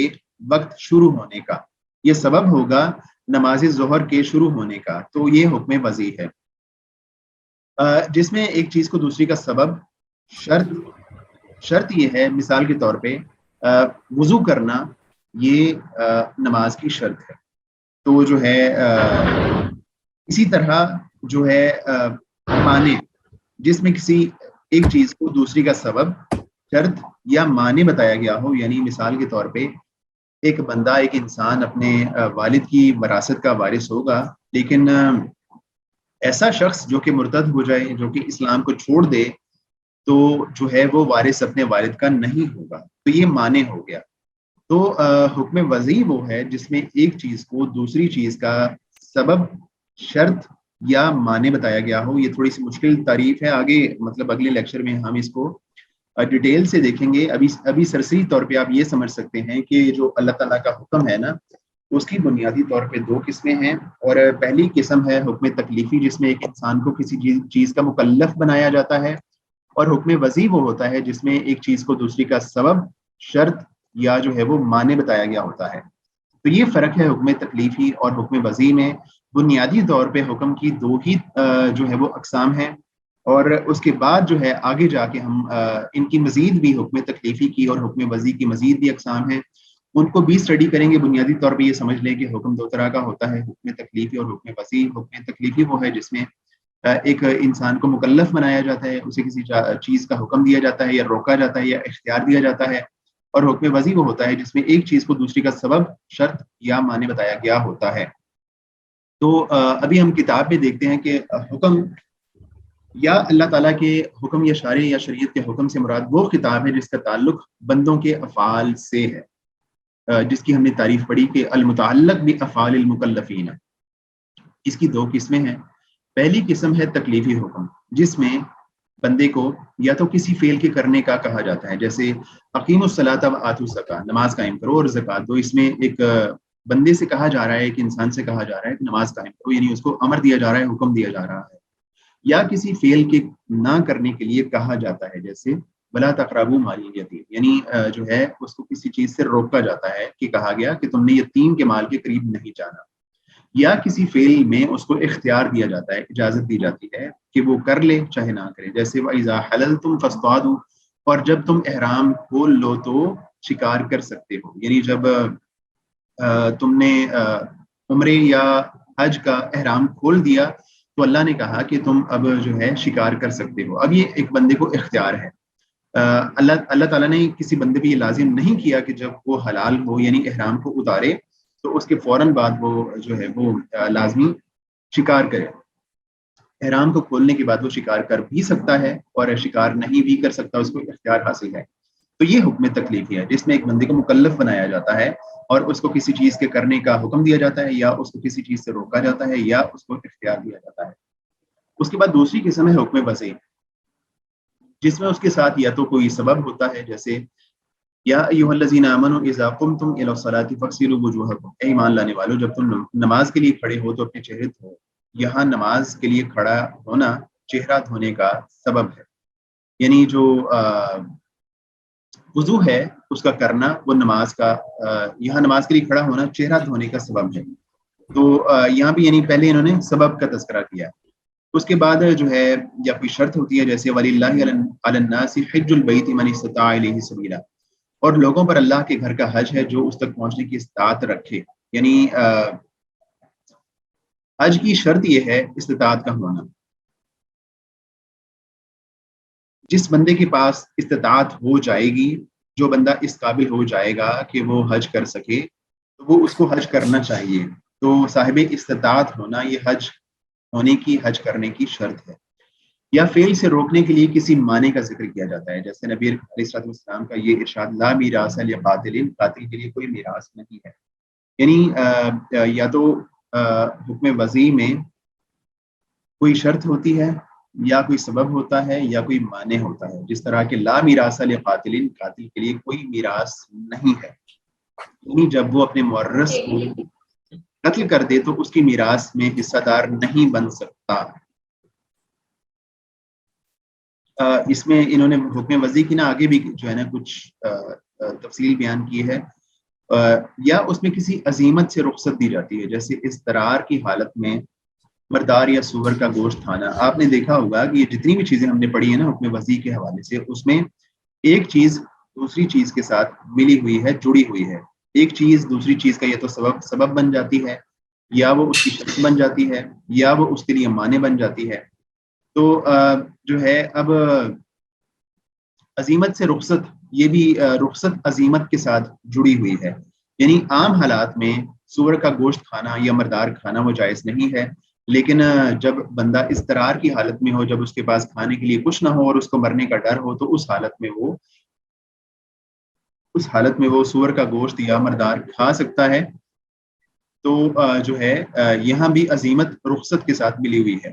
وقت شروع ہونے کا، یہ سبب ہوگا نماز ظہر کے شروع ہونے کا. تو یہ حکم وضعی ہے جس میں ایک چیز کو دوسری کا سبب، شرط یہ ہے، مثال کے طور پہ وضو کرنا یہ نماز کی شرط ہے. تو جو ہے اسی طرح جو ہے معنی، جس میں کسی ایک چیز کو دوسری کا سبب، شرط یا معنی بتایا گیا ہو. یعنی مثال کے طور پہ ایک بندہ، ایک انسان اپنے والد کی وراثت کا وارث ہوگا، لیکن ایسا شخص جو کہ مرتد ہو جائے، جو کہ اسلام کو چھوڑ دے، تو جو ہے وہ وارث اپنے والد کا نہیں ہوگا. تو یہ معنی ہو گیا. تو حکم وضعی وہ ہے جس میں ایک چیز کو دوسری چیز کا سبب، شرط یا معنی بتایا گیا ہو. یہ تھوڑی سی مشکل تعریف ہے، آگے مطلب اگلے لیکچر میں ہم اس کو ڈیٹیل سے دیکھیں گے. ابھی سرسری طور پہ آپ یہ سمجھ سکتے ہیں کہ جو اللہ تعالیٰ کا حکم ہے نا، اس کی بنیادی طور پہ دو قسمیں ہیں. اور پہلی قسم ہے حکم تکلیفی، جس میں ایک انسان کو کسی چیز کا مکلف بنایا جاتا ہے. اور حکم وضعی وہ ہوتا ہے جس میں ایک چیز کو دوسری کا سبب، شرط یا جو ہے وہ معنی بتایا گیا ہوتا ہے. تو یہ فرق ہے حکم تکلیفی اور حکم وضعی میں. بنیادی طور پہ حکم کی دو ہی جو ہے وہ اقسام ہیں، اور اس کے بعد جو ہے آگے جا کے ہم ان کی مزید بھی، حکم تکلیفی کی اور حکم وضعی کی مزید بھی اقسام ہیں، ان کو بھی اسٹڈی کریں گے. بنیادی طور پہ یہ سمجھ لیں کہ حکم دو طرح کا ہوتا ہے، حکم تکلیفی اور حکم وضعی. حکم تکلیفی وہ ہے جس میں ایک انسان کو مکلف بنایا جاتا ہے، اسے کسی چیز کا حکم دیا جاتا ہے یا روکا جاتا ہے یا اختیار دیا جاتا ہے. اور حکم وضعی وہ ہوتا ہے جس میں ایک چیز کو دوسری کا سبب، شرط یا معنی بتایا گیا ہوتا ہے. تو ابھی ہم کتاب میں دیکھتے ہیں کہ حکم یا اللہ تعالیٰ کے حکم یا شارع یا شریعت کے حکم سے مراد وہ کتاب ہے جس کا تعلق بندوں کے افعال سے ہے، جس کی ہم نے تعریف پڑھی کہ المتعلق بافعال المکلفین. اس کی دو قسمیں ہیں. پہلی قسم ہے تکلیفی حکم، جس میں بندے کو یا تو کسی فعل کے کرنے کا کہا جاتا ہے، جیسے اقیموا الصلاۃ وآتوا الزکاۃ، نماز قائم کرو اور زکوٰۃ دو. اس میں ایک بندے سے کہا جا رہا ہے، ایک انسان سے کہا جا رہا ہے کہ نماز قائم کرو، یعنی اس کو امر دیا جا رہا ہے، حکم دیا جا رہا ہے. یا کسی فعل کے نہ کرنے کے لیے کہا جاتا ہے، جیسے ولا تقربوا مال الیتیم، یعنی جو ہے اس کو کسی چیز سے روکا جاتا ہے کہ کہا گیا کہ تم نے یتیم کے مال کے قریب نہیں جانا. یا کسی فعل میں اس کو اختیار دیا جاتا ہے، اجازت دی جاتی ہے کہ وہ کر لے چاہے نہ کرے، جیسے وَإِذَا حَلَلْتُمْ فَاصْطَادُوا، اور جب تم احرام کھول لو تو شکار کر سکتے ہو. یعنی جب تم نے عمرے یا حج کا احرام کھول دیا تو اللہ نے کہا کہ تم اب جو ہے شکار کر سکتے ہو. اب یہ ایک بندے کو اختیار ہے. اللہ تعالیٰ نے کسی بندے پہ یہ لازم نہیں کیا کہ جب وہ حلال ہو یعنی احرام کو اتارے تو اس کے فوراً بعد وہ جو ہے وہ لازمی شکار کرے. احرام کو کھولنے کے بعد وہ شکار کر بھی سکتا ہے اور شکار نہیں بھی کر سکتا, اس کو اختیار حاصل ہے. تو یہ حکم تکلیفی ہے جس میں ایک بندے کو مکلف بنایا جاتا ہے اور اس کو کسی چیز کے کرنے کا حکم دیا جاتا ہے یا اس کو کسی چیز سے روکا جاتا ہے یا اس کو اختیار دیا جاتا ہے. اس کے بعد دوسری قسم ہے حکم وضعی, جس میں اس کے ساتھ یا تو کوئی سبب ہوتا ہے, جیسے یا ایھا الذین آمنوا اذا قمتم الی الصلاۃ فاغسلوا وجوہکم, اے ایمان لانے والو جب تم نماز کے لیے کھڑے ہو تو اپنے چہرے دھو. یہاں نماز کے لیے کھڑا ہونا چہرہ دھونے کا سبب ہے, یعنی جو وضو ہے اس کا کرنا وہ نماز کا یہاں نماز کے لیے کھڑا ہونا چہرہ دھونے کا سبب ہے. تو یہاں بھی یعنی پہلے انہوں نے سبب کا تذکرہ کیا. اس کے بعد جو ہے یا کوئی شرط ہوتی ہے, جیسے وَلِلَّهِ عَلَى النَّاسِ حِجُّ الْبَيْتِ مَنِ اسْتَطَاعَ إِلَيْهِ سَبِيلًا, اور لوگوں پر اللہ کے گھر کا حج ہے جو اس تک پہنچنے کی استطاعت رکھے. یعنی حج کی شرط یہ ہے استطاعت کا ہونا. جس بندے کے پاس استطاعت ہو جائے گی, جو بندہ اس قابل ہو جائے گا کہ وہ حج کر سکے تو وہ اس کو حج کرنا چاہیے. تو صاحب استطاعت ہونا یہ حج ہونے کی حج کرنے کی شرط ہے. یا فعل سے روکنے کے لیے کسی معنی کا ذکر کیا جاتا ہے, جیسے نبی علیہ الصلوۃ والسلام کا یہ ارشاد لا میراث لقاتل, قاتل کے لیے کوئی میراث نہیں ہے. یعنی یا تو حکم وضعی میں کوئی شرط ہوتی ہے یا کوئی سبب ہوتا ہے یا کوئی معنی ہوتا ہے, جس طرح کہ لا میراث لقاتل, قاتل کے لیے کوئی میراث نہیں ہے. یعنی جب وہ اپنے مورث کو قتل کر دے تو اس کی میراث میں حصہ دار نہیں بن سکتا. اس میں انہوں نے حکم وضعی کی نا آگے بھی جو ہے نا کچھ تفصیل بیان کی ہے. یا اس میں کسی عزیمت سے رخصت دی جاتی ہے, جیسے اضطرار کی حالت میں مردار یا سور کا گوشت کھانا. آپ نے دیکھا ہوگا کہ یہ جتنی بھی چیزیں ہم نے پڑھی ہیں نا حکم وضعی کے حوالے سے, اس میں ایک چیز دوسری چیز کے ساتھ ملی ہوئی ہے, جڑی ہوئی ہے. ایک چیز دوسری چیز کا یا تو سبب بن جاتی ہے, یا وہ اس کی شرط بن جاتی ہے, یا وہ اس کے لیے معنی بن جاتی ہے. تو جو ہے اب عزیمت سے رخصت, یہ بھی رخصت عزیمت کے ساتھ جڑی ہوئی ہے. یعنی عام حالات میں سور کا گوشت کھانا یا مردار کھانا وہ جائز نہیں ہے, لیکن جب بندہ اضطرار کی حالت میں ہو, جب اس کے پاس کھانے کے لیے کچھ نہ ہو اور اس کو مرنے کا ڈر ہو, تو اس حالت میں وہ سور کا گوشت یا مردار کھا سکتا ہے. تو جو ہے یہاں بھی عزیمت رخصت کے ساتھ ملی ہوئی ہے.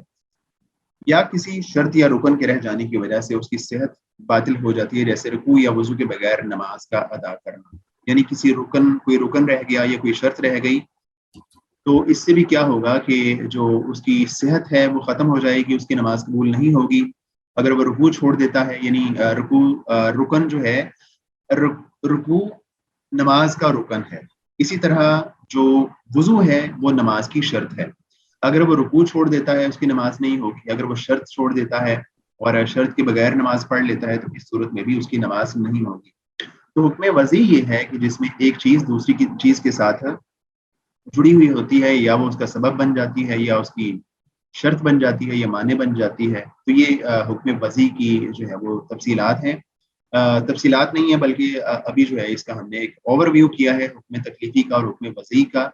یا کسی شرط یا رکن کے رہ جانے کی وجہ سے اس کی صحت باطل ہو جاتی ہے, جیسے رکوع یا وضو کے بغیر نماز کا ادا کرنا. یعنی کوئی رکن رہ گیا یا کوئی شرط رہ گئی, تو اس سے بھی کیا ہوگا کہ جو اس کی صحت ہے وہ ختم ہو جائے گی, اس کی نماز قبول نہیں ہوگی. اگر وہ رکوع چھوڑ دیتا ہے, یعنی رکن جو ہے, رکوع نماز کا رکن ہے, اسی طرح جو وضو ہے وہ نماز کی شرط ہے. اگر وہ رکوع چھوڑ دیتا ہے اس کی نماز نہیں ہوگی. اگر وہ شرط چھوڑ دیتا ہے اور شرط کے بغیر نماز پڑھ لیتا ہے تو اس صورت میں بھی اس کی نماز نہیں ہوگی. تو حکم وضعی یہ ہے کہ جس میں ایک چیز دوسری کی چیز کے ساتھ جڑی ہوئی ہوتی ہے, یا وہ اس کا سبب بن جاتی ہے, یا اس کی شرط بن جاتی ہے, یا معنی بن جاتی ہے. تو یہ حکم وضعی کی جو ہے وہ تفصیلات ہیں. تفصیلات نہیں ہے بلکہ ابھی جو ہے اس کا ہم نے ایک اوور ویو کیا ہے حکم تکلیفی کا اور حکم وضعی کا.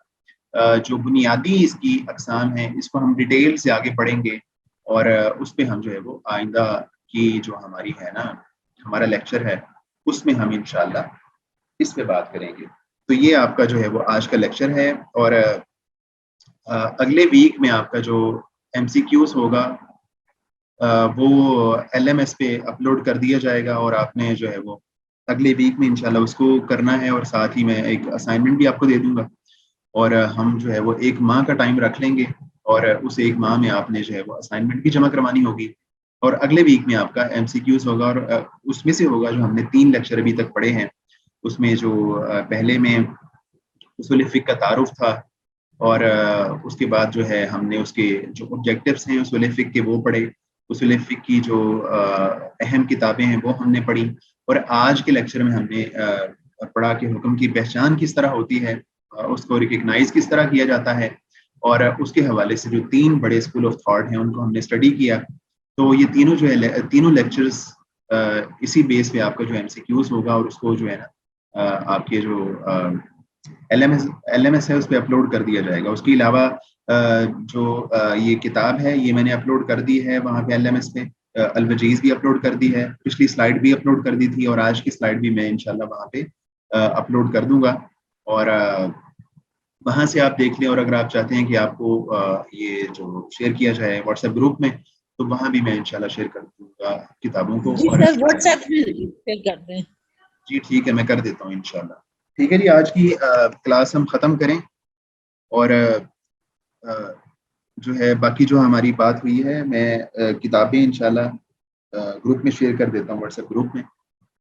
جو بنیادی اس کی اقسام ہیں اس کو ہم ڈیٹیل سے آگے پڑھیں گے, اور اس پہ ہم جو ہے وہ آئندہ کی جو ہماری ہے نا ہمارا لیکچر ہے اس میں ہم انشاءاللہ اس پہ بات کریں گے. تو یہ آپ کا جو ہے وہ آج کا لیکچر ہے, اور اگلے ویک میں آپ کا جو MCQs ہوگا وہ LMS پہ اپلوڈ کر دیا جائے گا, اور آپ نے جو ہے وہ اگلے ویک میں انشاءاللہ اس کو کرنا ہے. اور ساتھ ہی میں ایک اسائنمنٹ بھی آپ کو دے دوں گا, اور ہم جو ہے وہ 1 ماہ کا ٹائم رکھ لیں گے, اور اس 1 ماہ میں آپ نے جو ہے وہ اسائنمنٹ بھی جمع کروانی ہوگی. اور اگلے ویک میں آپ کا MCQs ہوگا, اور اس میں سے ہوگا جو ہم نے 3 لیکچر ابھی تک پڑھے ہیں. اس میں جو پہلے میں اصول فقہ کا تعارف تھا, اور اس کے بعد جو ہے ہم نے اس کے جو آبجیکٹیوز ہیں اصول فقہ کے وہ پڑھے. اصول فقہ کی جو اہم کتابیں ہیں وہ ہم نے پڑھی, اور آج کے لیکچر میں ہم نے پڑھا کہ حکم کی پہچان کس طرح ہوتی ہے, اس کو ریکگنائز کس طرح کیا جاتا ہے, اور اس کے حوالے سے جو 3 بڑے اسکول آف تھاٹ ہیں ان کو ہم نے اسٹڈی کیا. تو یہ تینوں جو ہے تینوں لیکچرز اسی بیس پہ آپ کا جو MCQs ہوگا اور اس کو جو ہے نا آپ کے جو LMS ہے اس پہ اپلوڈ کر دیا جائے گا. اس کے علاوہ جو یہ کتاب ہے یہ میں نے اپلوڈ کر دی ہے وہاں پہ LMS پہ. الوجیز بھی اپلوڈ کر دی ہے, پچھلی سلائڈ بھی اپلوڈ کر دی تھی, اور آج کی سلائڈ بھی میں انشاءاللہ وہاں پہ اپلوڈ کر دوں گا, اور وہاں سے آپ دیکھ لیں. اور اگر آپ چاہتے ہیں کہ آپ کو یہ جو شیئر کیا جائے واٹس ایپ گروپ میں, تو وہاں بھی میں انشاءاللہ شیئر کر دوں گا کتابوں کو. جی سر واٹس ایپ میں شیئر کر دیں. جی ٹھیک ہے, میں کر دیتا ہوں انشاءاللہ. ٹھیک ہے جی, آج کی کلاس ہم ختم کریں, اور جو ہے باقی جو ہماری بات ہوئی ہے میں کتابیں انشاءاللہ گروپ میں شیئر کر دیتا ہوں واٹس ایپ گروپ میں,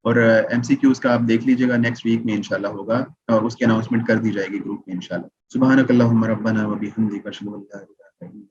اور MCQs کا آپ دیکھ لیجیے گا نیکسٹ ویک میں انشاءاللہ ہوگا, اور اس کی اناؤنسمنٹ کر دی جائے گی گروپ میں انشاءاللہ. سبحانک اللہم ربنا و بحمدک اشہد ان لا الہ الا انت